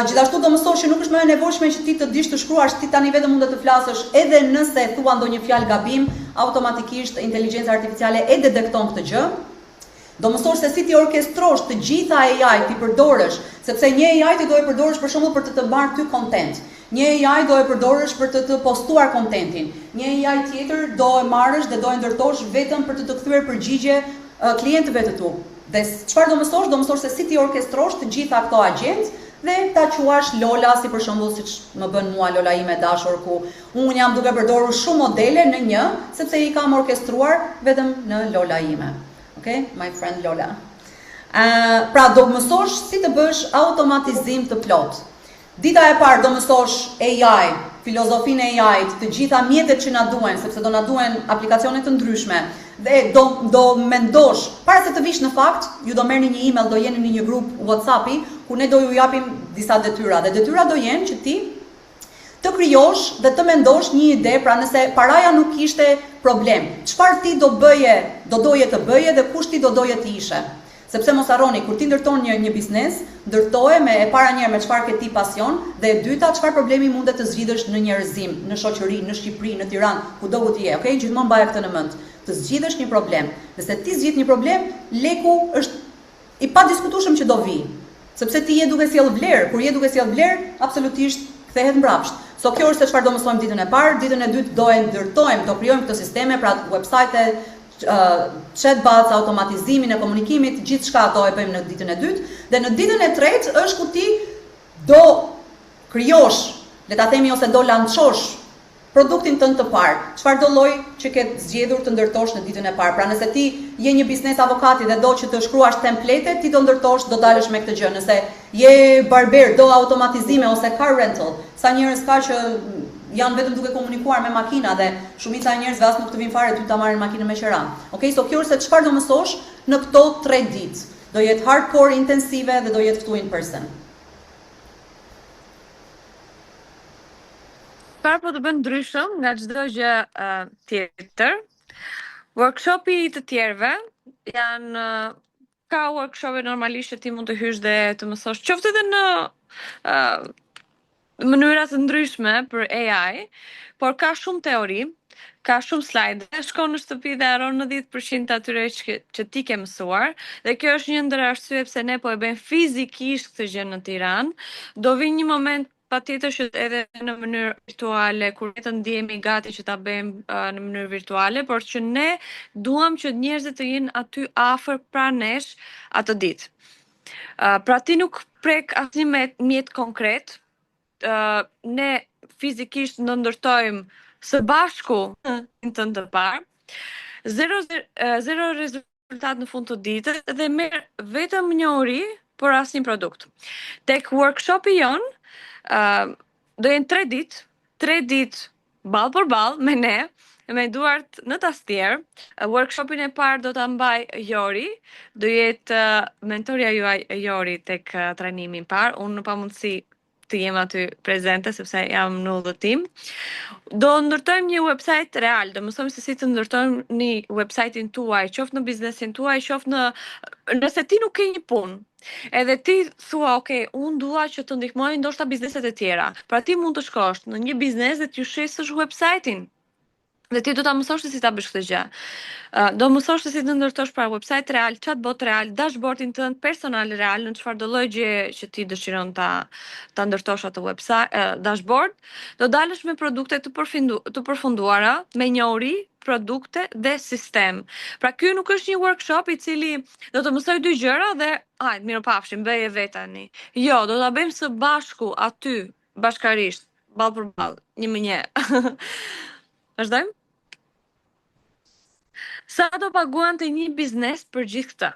Gjithashtu do mësosh që nuk është më e nevojshme që ti të dish të shkruash, ti tani vetëm mundet të flasësh edhe nëse thua ndonjë fjalë gabim, automatikisht inteligjenca artificiale e detekton këtë gjë. Do mësosh se si ti orkestrosh të gjitha AI ti përdorësh, sepse një AI ti do e përdorësh për shembull për të marrë ty content. Një AI do e përdorësh për të postuar kontentin. Një AI tjetër do e marrësh dhe do e ndërtosh vetëm për të kthyer përgjigje klientëve të tu. Dhe çfarë do mësosh? Do mësosh se si ti orkestrosh të gjitha këto agent dhe ta quash Lola, si për shembull siç më bën mua Lola ime dashur, ku unë jam duke përdorur shumë modele në një, sepse i kam orkestruar vetëm në Lola ime. Okay? My friend Lola. Pra do mësosh si të bësh automatizim të plot. Dita e parë do mësosh AI, filozofinë e AI-t, të gjitha mjetet që na duhen, sepse do na duhen aplikacione të ndryshme. Dhe do mendosh, para se të vish në fakt, ju do merrni një email, do jeni në një grup WhatsApp-i, ku ne do ju japim disa detyra. Dhe detyra do jenë që ti të krijosh dhe të mendosh një ide, pra nëse paraja nuk ishte problem, çfarë ti do doje të bëje dhe kush ti do doje të ishe. Sepse mos harroni, kur ti ndërton një biznes, ndërtoje me e para njëherë me çfarë ke ti pasion dhe e dyta çfarë problemi mundet të zgjidhësh në njerëzim, në shoqëri, në Shqipëri, në Tiranë, kudo ku ti je, okay? Gjithmonë mbaje këtë në mend. Të zgjidhësh një problem. Nëse ti zgjidh një problem, leku është i padiskutueshëm që do vi. Sepse ti je duke sjell vlerë, kur je duke sjell vlerë, absolutisht kthehet mbrapsht. So kjo është se çfarë do mësojmë ditën e parë, ditën e dytë do e ndërtojmë, do krijojmë këto sisteme, pra website, chatbots, automatizimin e komunikimit, gjithçka do e bëjmë në ditën e dytë, dhe në ditën e tretë është ku ti do krijosh, le ta themi ose do lançosh produktin tënd të parë. Çfarë do lloj që ke zgjedhur të ndërtosh në ditën e parë. Pra nëse ti je një biznes avokati dhe do që të shkruash template, ti do ndërtosh, do dalësh me këtë gjë. Nëse je barber, do automatizime ose car rental. Sa njerëz ka që janë vetëm duke komunikuar me makina dhe shumica e njerëzve as nuk të vinë fare ty ta marrin makinën me qira. Okay, so kjo është se çfarë do mësosh në këto 3 ditë. Do jetë hardcore intensive dhe do jetë këtu in person. Çfarë po të bën ndryshëm nga çdo gjë tjetër? Workshopi i të tjerëve janë ka workshope normalisht që ti mund të hysh dhe të mësosh qoftë edhe në mënyra të ndryshme për AI, por ka shumë teori, ka shumë slide, shkon në shtëpi dhe haron 90% të atyre që ti ke mësuar, dhe kjo është një ndër arsye pse ne po e bëjmë fizikisht këtë gjë në Tiranë. Do vi një moment patjetër që edhe në mënyrë virtuale, kur ne të ndihemi gati që ta bëjmë në mënyrë virtuale, por që ne duam që njerëzit të jenë aty afër pranë nesh atë ditë. Pra ti nuk prek asnjë mjet konkret, ne fizikisht në ndërtojmë së bashku në të parë, zero rezultat në fund të ditës dhe merr vetëm një uri por asnjë produkt. Tek workshopi jon do jenë 3 ditë ball për ball me ne, me duart në tastier. Workshopin e parë do ta mbaj Jori, do jetë mentorja juaj Jori tek trajnimi i parë. Unë në pamundësi të jem aty prezente sepse jam në udhëtim. Do ndërtojmë një website real, do mësojmë se si të ndërtojmë një website-in tuaj, qoftë në biznesin tuaj, qoftë nëse ti nuk ke një punë. Edhe ti thua, unë dua që të ndihmoj ndoshta bizneset e tjera. Pra ti mund të shkosh në një biznes dhe t'ju shisësh website-in. Dhe ti do ta mësosh se si ta bësh këtë gjë. Do mësosh se si të ndërtosh pra website real, chatbot real, dashboardin tënd personal real, në çfarëdo lloj gjë që ti dëshiron ta ndërtosh atë website, dashboard. Do dalësh me produkte të përfunduara, me njohuri, produkte dhe sistem. Pra ky nuk është një workshop i cili do të mësoj 2 gjëra dhe hajde mirupafshim, bëje vetani. Jo, do ta bëjmë së bashku aty, bashkarisht, ball për ball, një me një. Vazhdojmë? Sa do paguante një biznes për gjithë këtë?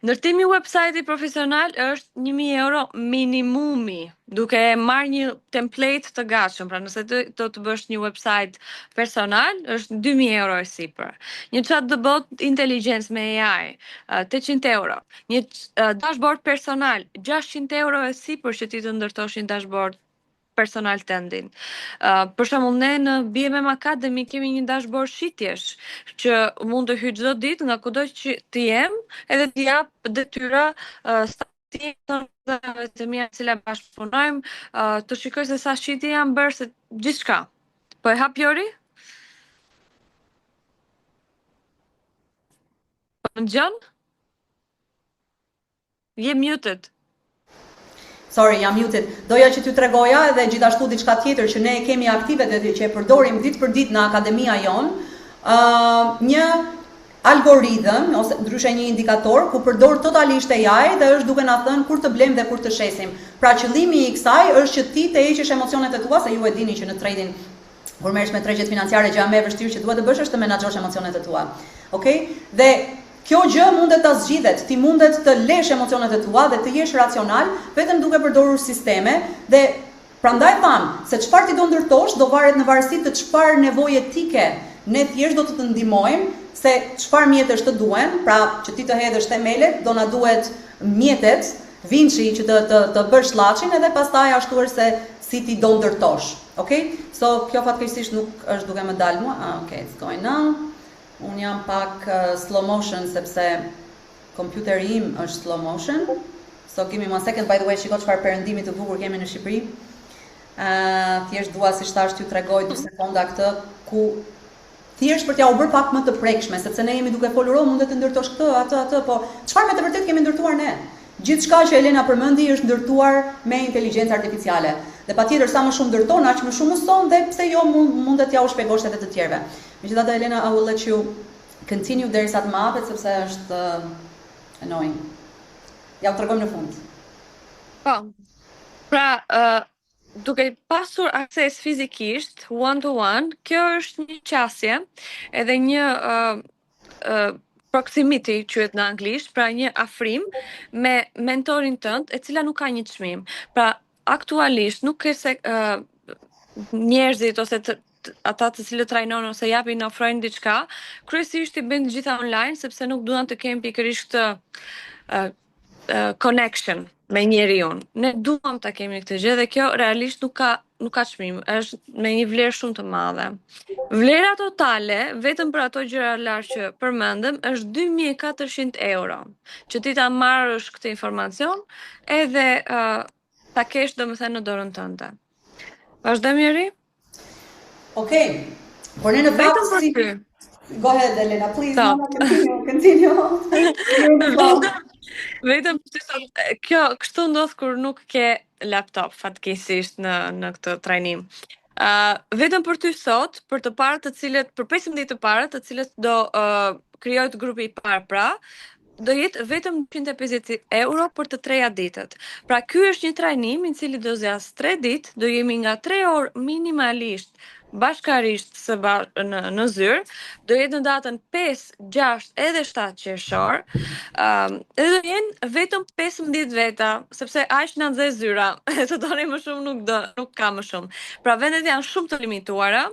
Ndërtimi website-i profesional është 1.000 euro minimumi, duke marrë një template të gatshëm. Pra nëse do të bësh një website personal, është 2.000 euro e sipër. Një chatbot inteligjencë me AI, 800 euro. Një dashboard personal, 600 euro e sipër që ti të ndërtosh një dashboard personal tëndin. Për shembull, ne në BMM Academy kemi një dashboard shitjesh që mund të hyj çdo ditë nga kudo që të jem, edhe të jap detyra statistikave të mia që bashkëpunojmë, të shikoj se sa shitje janë bërë, se gjithçka. Po e hap Jori? Po më dëgjon? Je muted. Sorry, jam muted. Doja që t'ju tregoja edhe gjithashtu diçka tjetër që ne kemi aktive dhe që e përdorim ditë për ditë në akademia jon, një algoritëm ose ndryshe një indikator ku përdor totalisht AI dhe është duke na thënë kur të blejmë dhe kur të shesim. Pra qëllimi i kësaj është që ti të heqësh emocionet e tua, se ju e dini që në trading kur merresh me tregjet financiare gjë më e vështirë që duhet të bësh është të menaxhosh emocionet e tua. Okej? Dhe kjo gjë mundet ta zgjidhet, ti mundet të lesh emocionet e tua dhe të jesh racional vetëm duke përdorur sisteme dhe prandaj tham se çfarë ti do ndërtosh do varet në varësi të çfarë nevoje ti ke. Ne thjesht do të ndihmojmë se çfarë mjetesh të duhen, pra që ti të hedhësh themelet, do na duhet mjetet, Vinci që të bësh llaçin edhe pastaj ashtu është se si ti do ndërtosh. Okej? So kjo fatkeqësisht nuk është duke më dalë mua. Okay, it's going now. Unë jam pak slow motion sepse kompjuteri im është slow motion. So give me 1 second, by the way, shiko çfarë perëndimi të bukur kemi në Shqipëri. Thjesht dua si thash t'ju tregoj 2 sekonda këtë ku thjesht për t'ja u bërë pak më të prekshme, sepse ne jemi duke folur, mund të ndërtosh këtë, atë, po çfarë me të vërtet kemi ndërtuar ne? Gjithçka që Elena përmendi është ndërtuar me inteligjencë artificiale. Dhe patjetër sa më shumë ndërton, aq më shumë mëson dhe pse jo mundet t'ja u shpjegosh edhe të tjerëve. Megjithatë Elena, I will let you continue derisa të më hapet sepse është annoying. Ja u tregojmë në fund. Po. Pra, duke pasur akses fizikisht, one to one, kjo është një qasje edhe një proximity quhet në anglisht, pra një afrim me mentorin tënd, e cila nuk ka një çmim. Pra, aktualisht nuk ke se njerëzit ose ata të cilët trajnon ose japin ofrojnë diçka, kryesisht i bëjnë gjitha online sepse nuk duan të kenë pikërisht connection me njeriu. Ne duam ta kemi këtë gjë dhe kjo realisht nuk ka çmim, është me një vlerë shumë të madhe. Vlera totale vetëm për ato gjëra lartë që përmendëm është 2.400 euro. Që ti ta marrësh këtë informacion edhe ta kesh domethënë në dorën tënde. Vazhdojmë Jeri? Okej. Por ne në fakt Vetëm për ty. Go ahead, Elena, please. Ta. Mama, continue. Vetëm për ty sot, kështu ndodh kur nuk ke laptop fatkeqësisht në këtë trajnim. Vetëm për ty sot, për të parë të cilët, për 15 të parë, të cilët do krijohet grupi I parë, pra, do jetë vetëm 150 euro për të 3 ditët. Pra, ky është një trajnim I cili do zjas 3 ditë, do jemi nga 3 orë minimalisht bashkarisht në zyrë, do jetë në datën 5, 6 edhe 7 qershor, edhe do jenë vetëm 15 veta, sepse aq na nxe zyra, të doni më shumë nuk ka më shumë. Pra vendet janë shumë të limituara.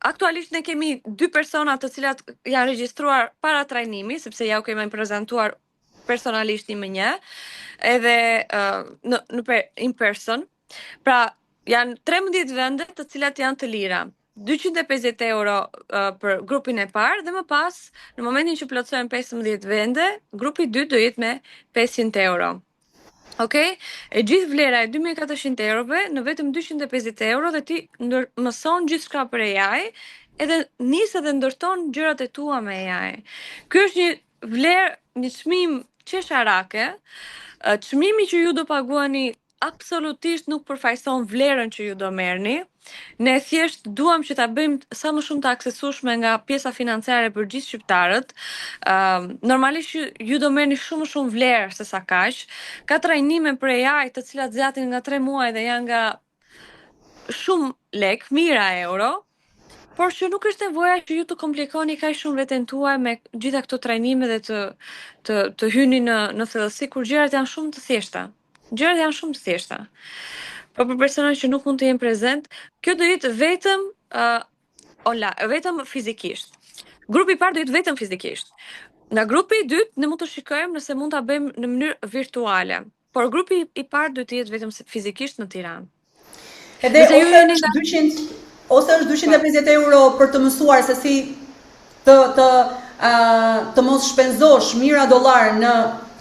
Aktualisht ne kemi 2 persona të cilat janë regjistruar para trajnimi, sepse ja u kemi prezantuar personalisht një me një, edhe in person. Pra janë 13 vende të cilat janë të lira. 250 euro për grupin e parë dhe më pas, në momentin që plotësohen 15 vende, grupi 2 do jetë me 500 euro. Okej? E gjithë vlera e 2400 eurove në vetëm 250 euro dhe ti mëson gjithçka për AI, edhe nis edhe ndërton gjërat e tua me AI. Ky është një vlerë, një çmim qesharake, çmimi që ju do paguani absolutisht nuk përfaqëson vlerën që ju do merrni. Ne thjesht duam që ta bëjmë sa më shumë të aksesueshme nga pjesa financiare për gjithë shqiptarët. Normalisht ju do merrni shumë vlerë se sa kaq. Ka trajnime për AI të cilat zjatin nga 3 muaj dhe janë nga shumë lek, mijëra euro. Por që nuk është nevoja që ju të komplikoni kaq shumë veten tuaj me gjitha këto trajnime dhe të hyni në thellësi kur gjërat janë shumë të thjeshta. Gjërat janë shumë të thjeshta. Po për personat që nuk mund të jenë prezent, kjo do jetë vetëm vetëm fizikisht. Grupi I parë do jetë vetëm fizikisht. Nga grupi I dytë ne mund të shikojmë nëse mund ta bëjmë në mënyrë virtuale, por grupi I parë do të jetë vetëm fizikisht në Tiranë. Edhe ose është 250 euro për të mësuar se si të mos shpenzosh mijëra dollar në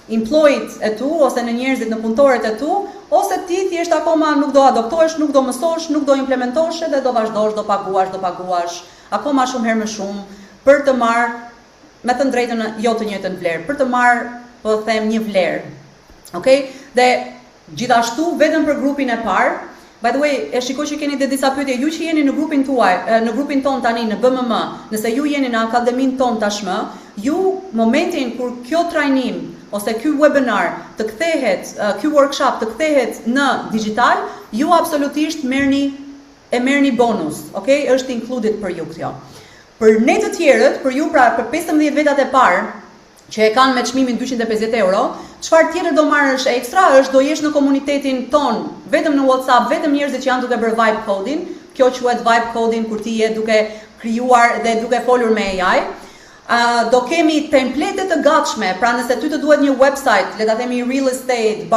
employed e tu, ose në njerëzit, në punëtorët e tu, ose ti thjesht akoma nuk do adoptohesh, nuk do mësosh, nuk do implementosh dhe do vazhdosh, do paguash, akoma shumë herë më shumë, për të marrë, me të drejtën jo të njëjtën vlerë, për të marrë, po them, një vlerë. Okej? Dhe gjithashtu, vetëm për grupin e parë, by the way, e shikoj që keni dhe disa pyetje, ju që jeni në grupin tuaj, në grupin ton tani në BMM, nëse ju jeni në akademin ton tashmë, ju momentin kur kjo trajnim ose ky webinar të kthehet, ky workshop të kthehet në digital, ju absolutisht merrni bonus, okay? Është included për ju kjo. Për ne të tjerët, për ju pra për 15 vetat e parë, që e kanë me çmimin 250 euro, çfarë tjetër do marrësh ekstra është do jesh në komunitetin ton, vetëm në WhatsApp, vetëm njerëzit që janë duke bërë vibe coding, kjo quhet vibe coding kur ti je duke krijuar dhe duke folur me AI. Do kemi templete të gatshme, pra nëse ty të duhet një website, le ta themi real estate,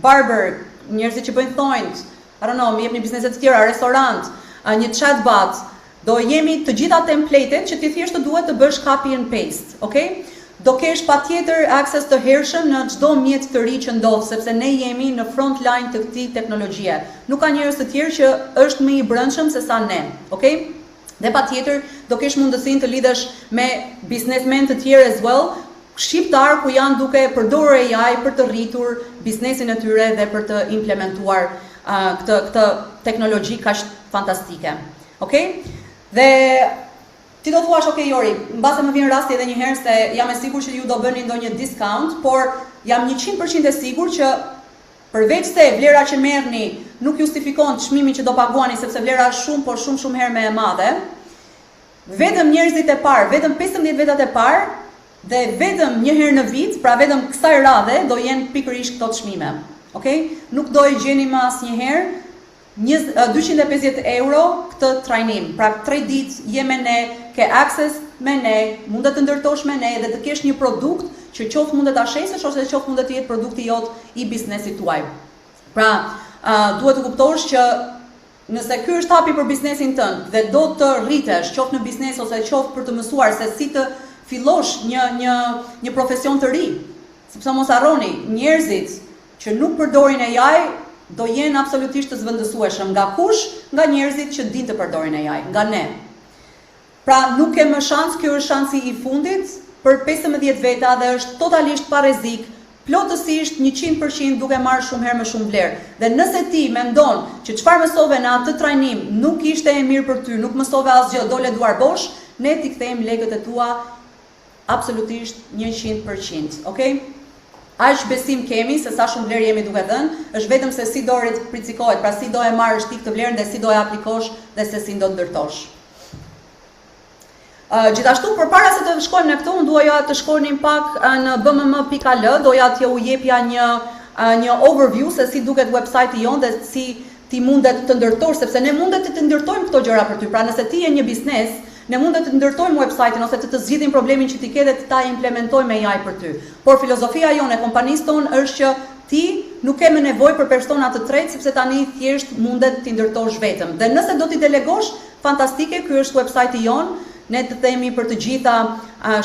barber, njerëzit që bëjnë thonjt, I don't know, më jepni biznese të tjera, restorant, një chatbot, do jemi të gjitha templatet që ti thjesht të duhet të bësh copy and paste, okay? Do kesh patjetër access të hershëm në çdo mjet të ri që ndodh, sepse ne jemi në front line të këtij teknologjie. Nuk ka njerëz të tjerë që është më I brendshëm se sa ne, okay? Dhe patjetër do kesh mundësinë të lidhesh me biznesmen të tjerë as well, shqiptar ku janë duke përdorur AI për të rritur biznesin e tyre dhe për të implementuar këtë teknologji kaq fantastike. Okay? Dhe ti do thuash, okay Jori, mbase më vjen rasti edhe një herë se jam e sigurt që ju do bëni ndonjë discount, por jam 100% e sigurt që përveç se vlera që merrni nuk justifikon çmimin që do paguani sepse vlera është shumë, por shumë herë më e madhe. Vetëm njerëzit e parë, vetëm 15 vetat e parë dhe vetëm një herë në vit, pra vetëm kësaj radhe do jenë pikërisht këto çmime. Okay? Nuk do e gjeni më asnjëherë 250 euro këtë trajnim, pra 3 ditë je me ne, ke access me ne, mund të ndërtosh me ne dhe të kesh një produkt që qoftë mund të ta shesësh ose qoftë mund të jetë produkti jot I biznesit tuaj. Pra, duhet të kuptosh që nëse ky është hapi për biznesin tënd dhe do të rritesh, qoftë në biznes ose qoftë për të mësuar se si të fillosh një profesion të ri, sepse mos harroni, njerëzit që nuk përdorin AI do jenë absolutisht të zvendësueshëm. Nga kush? Nga njerëzit që dinë të përdorin AI, nga ne. Pra nuk ke më shans, kjo është shansi i fundit për 15 veta dhe është totalisht pa rrezik, plotësisht 100% duke marrë shumë herë më shumë vlerë. Dhe nëse ti mendon që çfarë mësove në atë trajnim nuk ishte e mirë për ty, nuk mësove asgjë, dole duar bosh, ne t'i kthejmë lekët e tua absolutisht 100%, okay? Aq besim kemi se sa shumë vlerë jemi duke dhënë, është vetëm se si do reciprokohet, pra si do e marrësh ti këtë vlerën dhe si do e aplikosh dhe se si do të ndërtosh. Gjithashtu, përpara se të shkojmë në këtu, unë duaja të shkonim pak në bmm.al, doja t'ju jepja një overview se si duket website-i jonë dhe si ti mundet të ndërtosh, sepse ne mundet të ndërtojmë këto gjëra për ty. Pra nëse ti je një biznes, ne mundet të ndërtojmë website-in ose të zgjidhim problemin që ti ke dhe të ta implementojmë AI për ty. Por filozofia jonë e kompanisë tonë është që ti nuk ke më nevojë për persona të tretë, sepse tani thjesht mundet t'i ndërtosh vetëm. Dhe nëse do t'i delegosh, fantastike, ky është website-i jonë. Ne të themi për të gjitha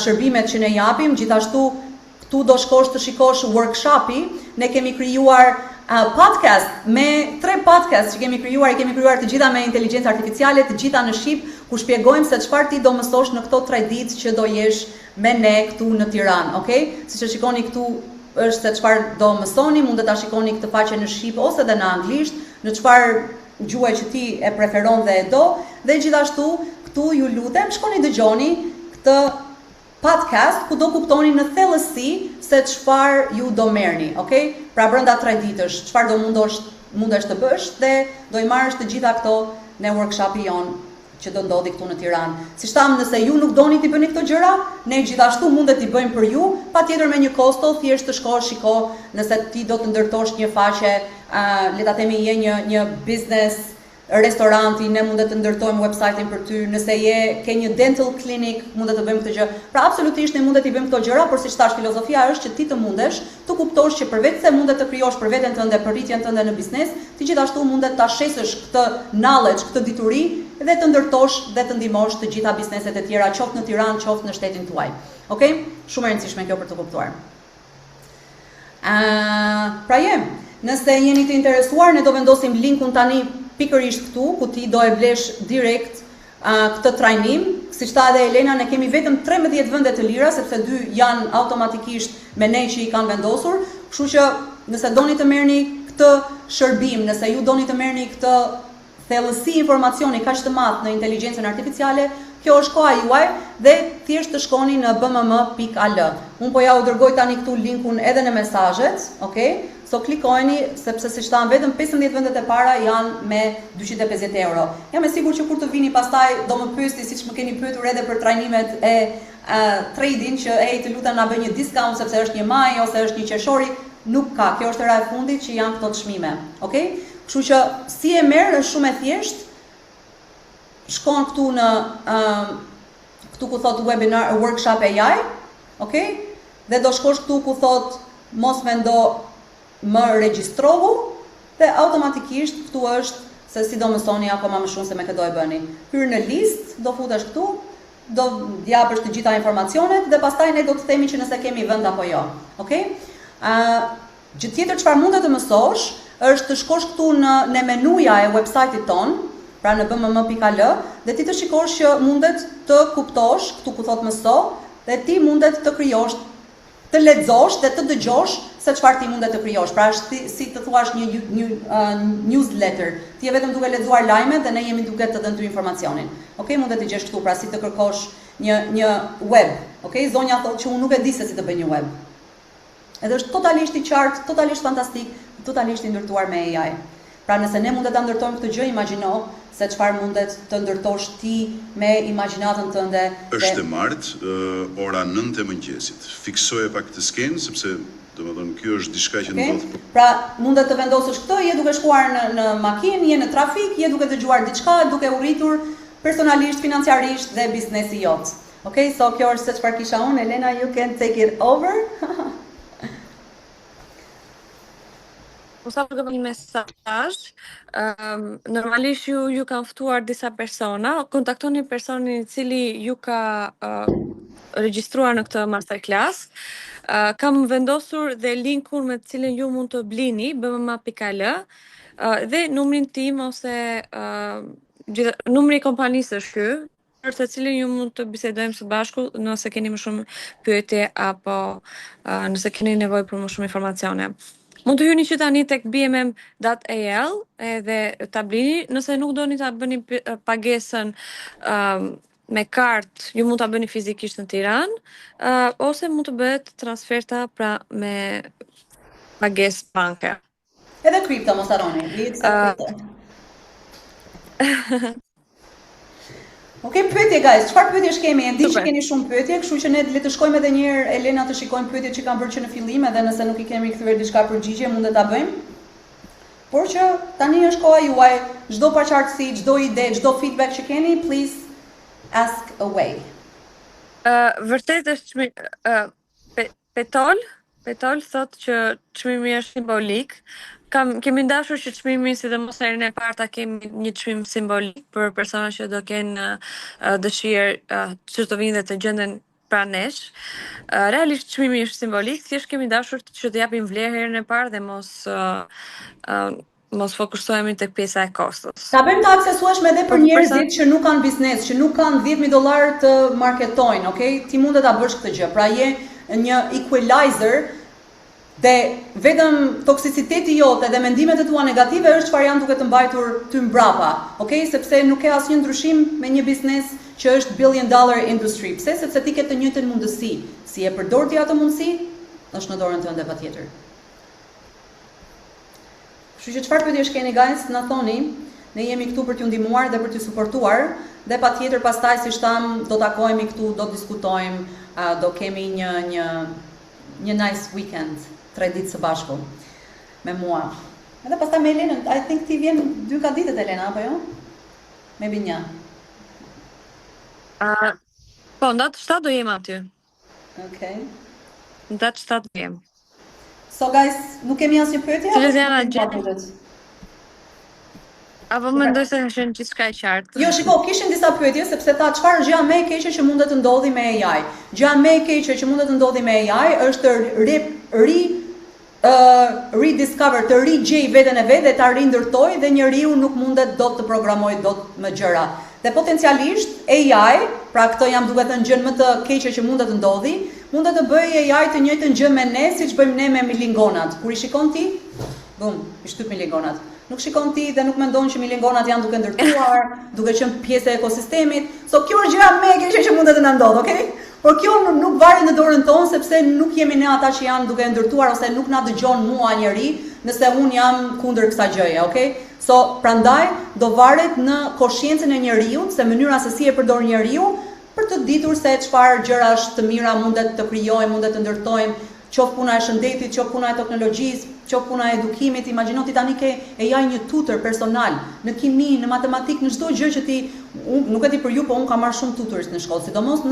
shërbimet që ne japim, gjithashtu këtu do shkosh të shikosh workshopi, ne kemi krijuar podcast, me 3 podcast që kemi krijuar të gjitha me inteligjencë artificiale, të gjitha në shqip, ku shpjegojmë se çfarë ti do mësosh në këto 3 ditë që do jesh me ne këtu në Tiranë, okay? Siç e shikoni këtu është se çfarë do mësoni, mund të ta shikoni këtë faqe në shqip ose edhe në anglisht, në çfarë gjuhë që ti e preferon dhe e do, dhe gjithashtu këtu ju lutem, shkoni dëgjoni këtë podcast ku do kuptoni në thellësi se çfarë ju do merrni, okay? Pra brenda 3 ditësh, çfarë do mundesh të bësh dhe do i marrësh të gjitha këto në workshopi jon që do ndodhi këtu në Tiranë. Siç tham, nëse ju nuk doni t'i bëni këto gjëra, ne gjithashtu mundet t'i bëjmë për ju, patjetër me një kosto, thjesht të shkosh shiko, nëse ti do të ndërtosh një faqe, le ta themi je një business restoranti, ne mundet të ndërtojmë website-in për ty, nëse ke një dental clinic, mundet të bëjmë këtë gjë. Pra absolutisht ne mundet t'i bëjmë këto gjëra, por siç thash, filozofia është që ti të mundesh të kuptosh që përveç se mundet të krijosh për veten tënde, për rritjen tënde në biznes, ti gjithashtu mundet ta shesësh këtë knowledge, këtë dituri dhe të ndërtosh dhe të ndihmosh të gjitha bizneset e tjera, qoftë në Tiranë, qoftë në shtetin tuaj. Okej? Shumë e rëndësishme kjo për të kuptuar. Pra nëse jeni të interesuar, ne do vendosim linkun tani pikërisht këtu, ku ti do e blesh direkt këtë trajnim. Siç tha edhe Elena, ne kemi vetëm 13 vende të lira, sepse 2 janë automatikisht me ne që i kanë vendosur, kështu që nëse doni të merrni këtë shërbim, nëse ju doni të merrni këtë thellësi informacioni kaq të madh në inteligjencën artificiale, kjo është koha juaj dhe thjesht të shkoni në bmm.al. Unë po ja u dërgoj tani këtu linkun edhe në mesazhet, okay? So klikojeni, sepse siç tham, vetëm 15 vendet e para janë me 250 euro. Jam e sigurt që kur të vini pastaj do më pyesni, siç më keni pyetur edhe për trajnimet e trading, që të lutem na bëj një discount sepse është 1 maj ose është 1 qershori, nuk ka. Kjo është era e fundit që janë këto çmime. Okay? Kështu që si e merr është shumë e thjeshtë. Shkon këtu në këtu ku thot webinar workshop AI, okay? Dhe do shkosh këtu ku thot mos mendo më regjistrohu dhe automatikisht këtu është se si do mësoni akoma më shumë se me këtë do e bëni. Hyr në listë, do futesh këtu, do japësh të gjitha informacionet dhe pastaj ne do të themi që nëse kemi vend apo jo. Okay? Gjë tjetër çfarë mund të mësosh është të shkosh këtu në menuja e website-it ton, pra në bmm.al, dhe ti të shikosh që mundet të kuptosh këtu ku thot mëso dhe ti mundet të krijosh, të lexosh dhe të dëgjosh se çfarë ti mundet të krijosh. Pra është si të thuash një newsletter. Ti je vetëm duke lexuar lajmet dhe ne jemi duke të dhënë ty informacionin. Okej, mundet të gjesh këtu, pra si të kërkosh një web. Okej, zonja thotë që unë nuk e di se si të bëj një web. Edhe është totalisht i qartë, totalisht fantastik, totalisht i ndërtuar me AI. Pra nëse ne mundet ta ndërtojmë këtë gjë, imagjino se çfarë mundet të ndërtosh ti me imagjinatën tënde. Është e martë, ora 9 e mëngjesit. Fiksoje pak të skenë, sepse domethënë kjo është diçka që ndodh. Pra mundet të vendosësh këtë, je duke shkuar në makinë, je në trafik, je duke dëgjuar diçka, duke u rritur personalisht, financiarisht dhe biznesi jot. Okay, so kjo është se çfarë kisha unë. Elena, you can take it over. po sa përgëve një mesazh, normalisht ju kanë ftuar disa persona, kontaktoni personin I cili ju ka regjistruar në këtë masterclass. Kam vendosur dhe linkun me të cilin ju mund të blini bmma.al dhe numrin tim ose numri I kompanisë është ky, për të cilin ju mund të bisedojmë së bashku nëse keni më shumë pyetje apo nëse keni nevojë për më shumë informacione. Mund të hyni që tani tek bmm.al edhe ta blini, nëse nuk doni ta bëni pagesën me kartë, ju mund ta bëni fizikisht në Tiranë, ose mund të bëhet transferta pra me pagesë banke. Edhe kripto mos harroni, kripto. Okej, pyetje guys, çfarë pyetjesh kemi? E di që keni shumë pyetje, kështu që ne le të shkojmë edhe një herë Elena të shikojmë pyetjet që kanë bërë që në fillim, edhe nëse nuk I kemi kthyer diçka përgjigje, mund të ta bëjmë. Por që tani është koha juaj, çdo paqartësi, çdo ide, çdo feedback që keni, please ask away. Vërtet është Petol thot që çmimi është simbolik. Kemi ndashur që çmimi, sidomos herën e parë, ta kemi një çmim simbolik për persona që do kenë dëshirë që të vinë dhe të gjenden pranë nesh. Realisht çmimi është simbolik, thjesht kemi dashur që të japim vlerë herën e parë dhe mos fokusohemi tek pjesa e kostos. Ta bëjmë të aksesueshme edhe për njerëzit që nuk kanë biznes, që nuk kanë $10,000 të marketojnë, okay? Ti mund ta bësh këtë gjë. Pra je një equalizer dhe vetëm toksiciteti jote dhe mendimet e tua negative është çfarë janë duke të mbajtur ty mbrapa, okay? Sepse nuk ke asnjë ndryshim me një biznes që është $1 billion industry. Pse? Sepse ti ke të njëjtën mundësi. Si e përdor ti atë mundësi, është në dorën tënde patjetër. Kështu që çfarë pyetjesh keni guys, na thoni, ne jemi këtu për t'ju ndihmuar dhe për t'ju suportuar, dhe patjetër pastaj si tham, do takohemi këtu, do diskutojmë, do kemi një nice weekend, 3 ditë së bashku me mua. Edhe pastaj me Elenën, I think ti vjen 2 ditët Elena, apo jo? Maybe 1. Po, në datë 7 do jem aty. Okay. Në datë 7 do jem. So guys, nuk kemi asnjë pyetje? Cilës janë agjendat? Apo mendoj se është gjithçka e qartë. Jo, shiko, kishin disa pyetje sepse tha çfarë gjë më e keqe që mundet të ndodhi me AI. Gjëja më e keqe që mundet të ndodhi me AI është rediscover, të rigjej veten e vet dhe ta rindërtoj dhe njeriu nuk mundet dot të programoj dot më gjëra. Dhe potencialisht AI, pra këtë jam duke thënë gjën më të keqe që mundet të ndodhi, mundet të bëjë AI të njëjtën gjë me ne siç bëjmë ne me milingonat. Kur I shikon ti, bum, I shtyp milingonat. Nuk shikon ti dhe nuk mendon që milingonat janë duke ndërtuar, duke qenë pjesë e ekosistemit. So kjo është gjëja më e keqe që mundet të na ndodhë, okay? Por kjo nuk varet në dorën tonë sepse nuk jemi ne ata që janë duke ndërtuar ose nuk na dëgjon mua njeri nëse un jam kundër kësaj gjëje, okay? So prandaj do varet në koshiencën e njeriu, se mënyra se si e përdor njeriu për të ditur se çfarë gjërash të mira mundet të krijojmë, mundet të ndërtojmë, qoftë puna e shëndetit, qoftë puna e teknologjisë, qoftë puna e edukimit. Imagjino ti tani ke AI një tutor personal në kimi, në matematik, në çdo gjë që ti, nuk e di për ju, po unë kam marrë shumë tutors në shkollë, sidomos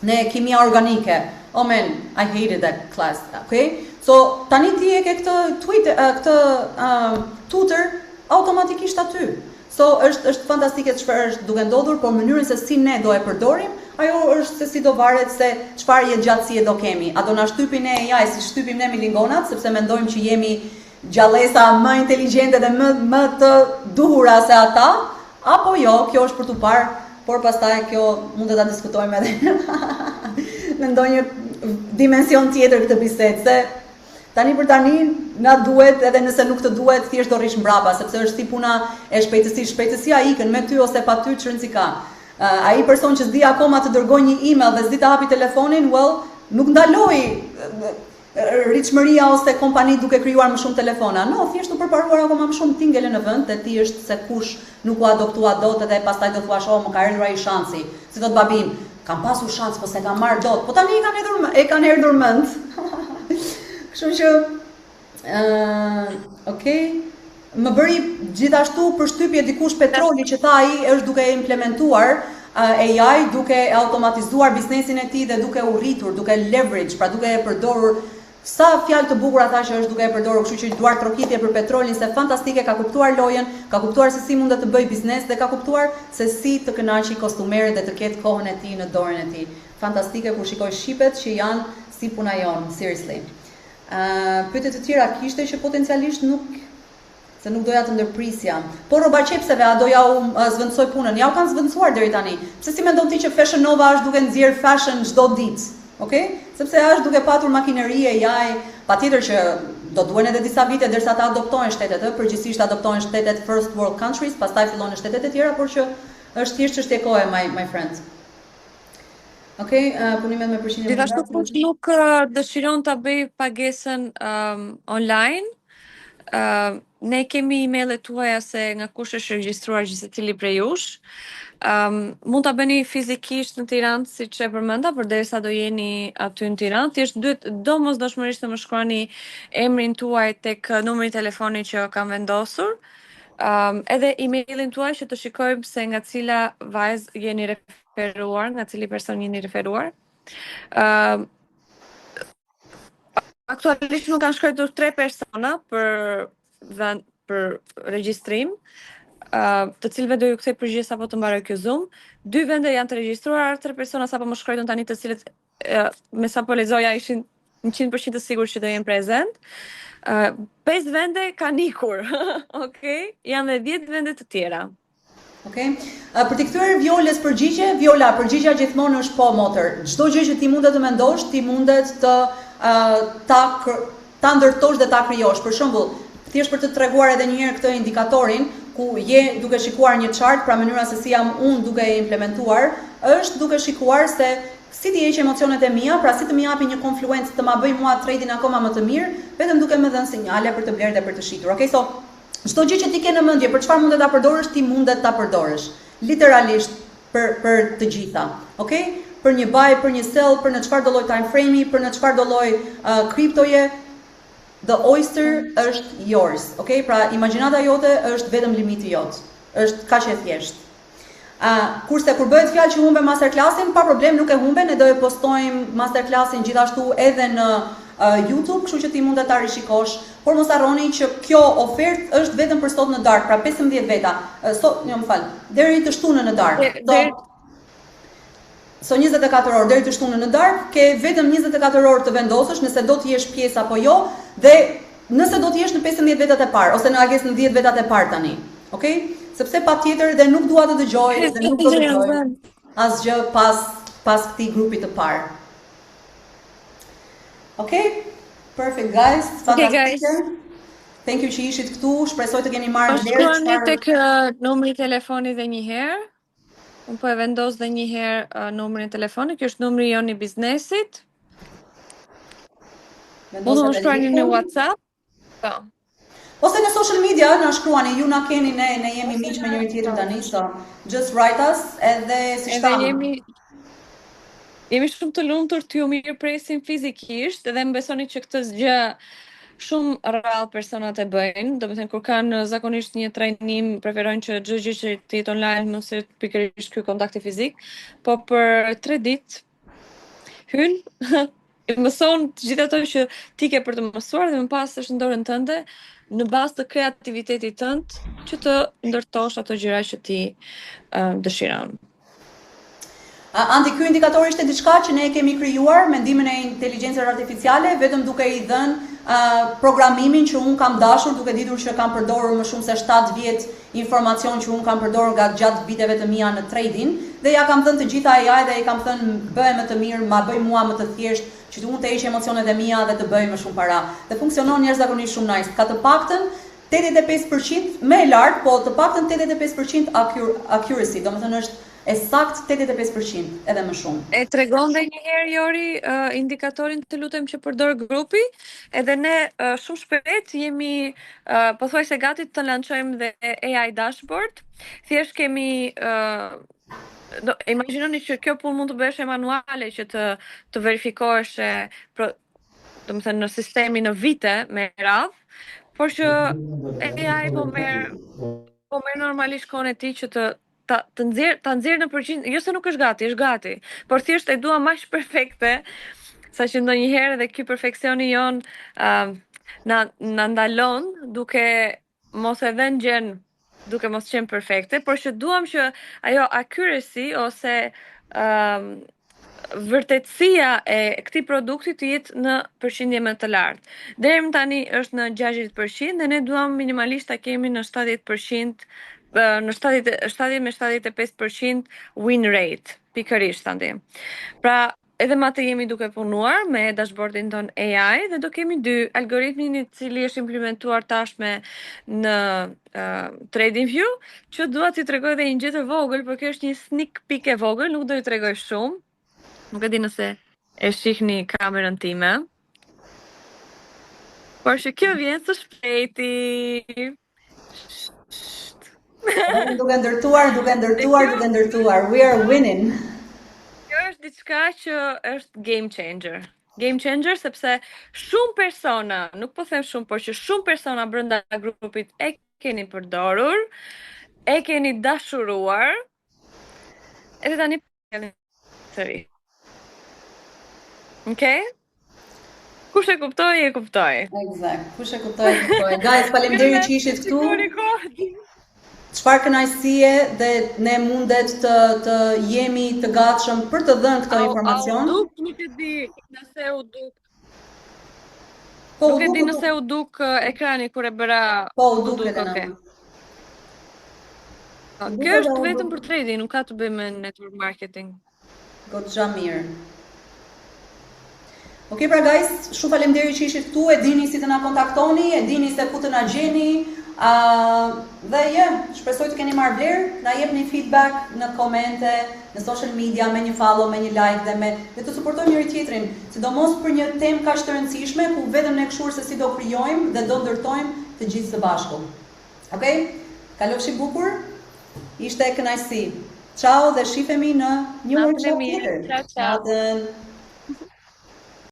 në kimia organike. Oh man, I hated that class, okay? So tani ti e ke këtë tutor automatikisht aty. So është fantastike çfarë është duke ndodhur, por mënyrën se si ne do e përdorim, ajo është se si do varet se çfarë jetëgjatësie do kemi. A do na shtypin ne AI si shtypim ne milingonat, sepse mendojmë që jemi gjallësa më inteligjente dhe më të duhura se ata, apo jo, kjo është për tu parë, por pastaj kjo mund të ta diskutojmë edhe në ndonjë dimension tjetër këtë bisedë, se tani për tani na duhet, edhe nëse nuk të duhet, thjesht do rrish mbrapa, sepse është si puna e shpejtësisë. Shpejtësia ikën me ty ose pa ty, çrëndsi ka. Ai person që s'di akoma të dërgojë një email dhe s'di të hapi telefonin, well, nuk ndaloi rritshmëria ose kompani duke krijuar më shumë telefona. No, thjesht u përparuar akoma më shumë tingele në vend, e ti është se kush nuk u adoptua dot edhe pastaj do thuash, "Oh, më ka erdhur ai shansi." Si thot babim, "Kam pasur shans, po se kam marr dot." Po tani e kanë erdhur mend. Kështu që okay, më bëri gjithashtu përshtypje dikush Petroli që tha ai është duke implementuar AI, duke automatizuar biznesin e tij dhe duke u rritur, duke leverage, pra duke e përdorur Sa fjalë të bukura tha që është duke e përdorur, kështu që duar trokitje për petrolin, se fantastike, ka kuptuar lojën, ka kuptuar se si mundet të bëj biznes dhe ka kuptuar se si të kënaqë kostumerët dhe të ketë kohën e tij në dorën e tij. Fantastike kur shikoj shipet që janë si puna jon, seriously. Pyetje të tjera kishte që potencialisht nuk doja të ndërprisja. Po rroba qepseve, a doja u zvendësoj punën? Ja u kanë zvendësuar deri tani. Pse si mendon ti që Fashion Nova është duke nxjerr fashion çdo ditë? Okej? Sepse është duke patur makineri e jaj, patjetër që do duhen edhe disa vite derisa ta adoptojnë shtetet, përgjithsisht adoptojnë shtetet first world countries, pastaj fillon në shtetet e tjera, por që është thjesht çështje kohe, my friend. Okej, punimet me përqindje. Gjithashtu kush nuk dëshiron ta bëj pagesën online, ne kemi email-et tuaja se nga kush është regjistruar gjithë secili prej jush. Mund ta bëni fizikisht në Tiranë, siç e përmenda, përderisa do jeni aty në Tiranë, thjesht duhet domosdoshmërisht të më shkruani emrin tuaj tek numri i telefonit që kam vendosur. Edhe emailin tuaj që të shikojmë se nga cila vajzë jeni referuar, nga cili person jeni referuar. Aktualisht nuk kanë shkruar 3 persona për regjistrim, të cilëve do ju kthej përgjigje sapo të mbaroj ky Zoom. 2 vende janë të regjistruar, 3 persona sapo më shkruajtën tani, të cilët me sapo lexoja ishin 100% të sigurt që do jenë prezent. 5 vende kanë ikur. Okej, janë edhe 10 vende të tjera. Okej. Për të kthyer Violës përgjigje, Viola, përgjigja gjithmonë është po, motër. Çdo gjë që ti mundet të mendosh, ti mundet të ta ndërtosh dhe ta krijosh. Për shembull, thjesht për të treguar edhe një herë këtë indikatorin, ku je duke shikuar një chart, pra mënyra se si jam unë duke e implementuar, është duke shikuar se si ti heq emocionet e mia, pra si të më japi një konfluencë të ma bëj mua trading akoma më të mirë, vetëm duke më dhënë sinjale për të blerë dhe për të shitur. Okej, so çdo gjë që ti ke në mendje, për çfarë mundet ta përdorësh, ti mundet ta përdorësh. Literalisht për të gjitha. Okej? Për një buy, për një sell, për në çfarë do lloj time frame-i, për në çfarë do lloj kriptoje, the oyster është yours. Okej? Pra imagjinata jote është vetëm limiti jot. Është kaq e thjeshtë. Kurse kur bëhet fjalë që humbe masterclassin, pa problem, nuk e humbe, ne do e postojmë masterclassin gjithashtu edhe në YouTube, kështu që ti mund ta rishikosh, por mos harroni që kjo ofertë është vetëm për sot në darkë, pra 15 veta. Deri të shtunën në darkë. So 24 orë deri të shtunën në darkë, ke vetëm 24 orë të vendosësh nëse do të jesh pjesë apo jo, dhe nëse do të jesh në 15 vetat e parë ose në agesë në 10 vetat e parë tani. Okej? Sepse patjetër dhe nuk dua të dëgjoj dhe nuk do të dëgjoj asgjë pas këtij grupi të parë. Okay? Perfect, guys. Fantastike. Thank you që ishit këtu. Shpresoj të keni marrë vlerë. Shkruani tek numri i telefonit dhe një herë. Unë po e vendos dhe një herë numrin e telefonit. Kjo është numri jon i biznesit. Mund të më shkruani në WhatsApp. Po. Ose në social media na shkruani, ju na keni, ne jemi miq me njëri tjetrin tani, so just write us edhe si shtam. Jemi shumë të lumtur të ju mirëpresim fizikisht, dhe më besoni që këtë gjë shumë rrallë personat e bëjnë, domethënë kur kanë zakonisht një trajnim, preferojnë që çdo gjë që të jetë online, mos e pikërisht ky kontakti fizik, po për 3 ditë hyn, mëson të gjithë ato që ti ke për të mësuar dhe më pas është në dorën tënde, në bazë të kreativitetit tënd, që të ndërtosh ato gjëra që ti dëshiron. Andi, ky indikator ishte diçka që ne e kemi krijuar me ndihmën e inteligjencës artificiale, vetëm duke i dhënë programimin që un kam dashur, duke ditur që kam përdorur më shumë se 7 vjet informacion që un kam përdorur gjatë viteve të mia në trading, dhe ja kam dhënë të gjitha AI dhe i kam thënë bëj më të mirë, ma bëj mua më të thjeshtë, që të mund të heq emocionet e mia dhe të bëj më shumë para. Dhe funksionon jashtëzakonisht shumë nice. Ka të paktën 85% më e lartë, po të paktën 85% accuracy, domethënë është e sakt 85%, edhe më shumë. E tregon dhe një herë Jori indikatorin, të lutem, që përdor grupi, edhe ne shumë shpejt jemi pothuajse gati të lançojmë dhe AI dashboard. Thjesht kemi imagjinoni që kjo punë mund të bëhesh manuale, që të verifikohesh domethënë në sistemi në vite me radhë, por që AI po merr normalisht kohën e tij që ta nxjerr në përqind, jo se nuk është gati, por thjesht e dua më perfekte, Saqë ndonjëherë edhe ky perfeksioni jon na ndalon duke mos e dhënë gjën, duke mos qenë perfekte, por që duam që ajo accuracy ose vërtetësia e këtij produkti të jetë në përqindje më të lartë. Deri më tani është në 60% dhe ne duam minimalisht ta kemi në 70%, në 70-75% win rate, pikërisht tani. Pra, edhe ma të jemi duke punuar me dashboardin ton AI dhe do kemi 2 algoritmin i cili është implementuar tashme në TradingView, që dua t'i tregoj dhe një gjë të vogël, por kjo është një sneak peek e vogël, nuk do ju tregoj shumë. Nuk e di nëse e shihni kamerën time. Por që kjo vjen së shpejti. Duke ndërtuar. We are winning. Kjo është diçka që është game changer. Game changer sepse shumë persona, nuk po them shumë, por që shumë persona brenda grupit e keni përdorur, e keni dashuruar, edhe tani keni sëri. Okej? Kush e kuptoi, e kuptoi. Exact. Kush e kuptoi, e kuptoi. Guys, faleminderit që ishit këtu. Çfarë kënaqësie dhe ne mundet të jemi të gatshëm për të dhënë këtë informacion. Nuk e di nëse u duk. Nuk e di nëse u duk ekrani kur e bëra. Po, u duk edhe na. Kjo është vetëm për trading, nuk ka të bëjë me network marketing. Goxha mirë. Okej, pra guys, shumë faleminderit që ishit këtu, e dini si të na kontaktoni, e dini se ku të na gjeni. Dhe shpresoj të keni marrë vlerë, na jepni feedback në komente, në social media, me një follow, me një like dhe të suportojmë njëri tjetrin, sidomos për një temë kaq të rëndësishme ku vetëm ne këshur se si do krijojmë dhe do ndërtojmë të gjithë së bashku. Okej? Kalofshi bukur. Ishte kënaqësi. Ciao dhe shihemi në një workshop tjetër. Ciao.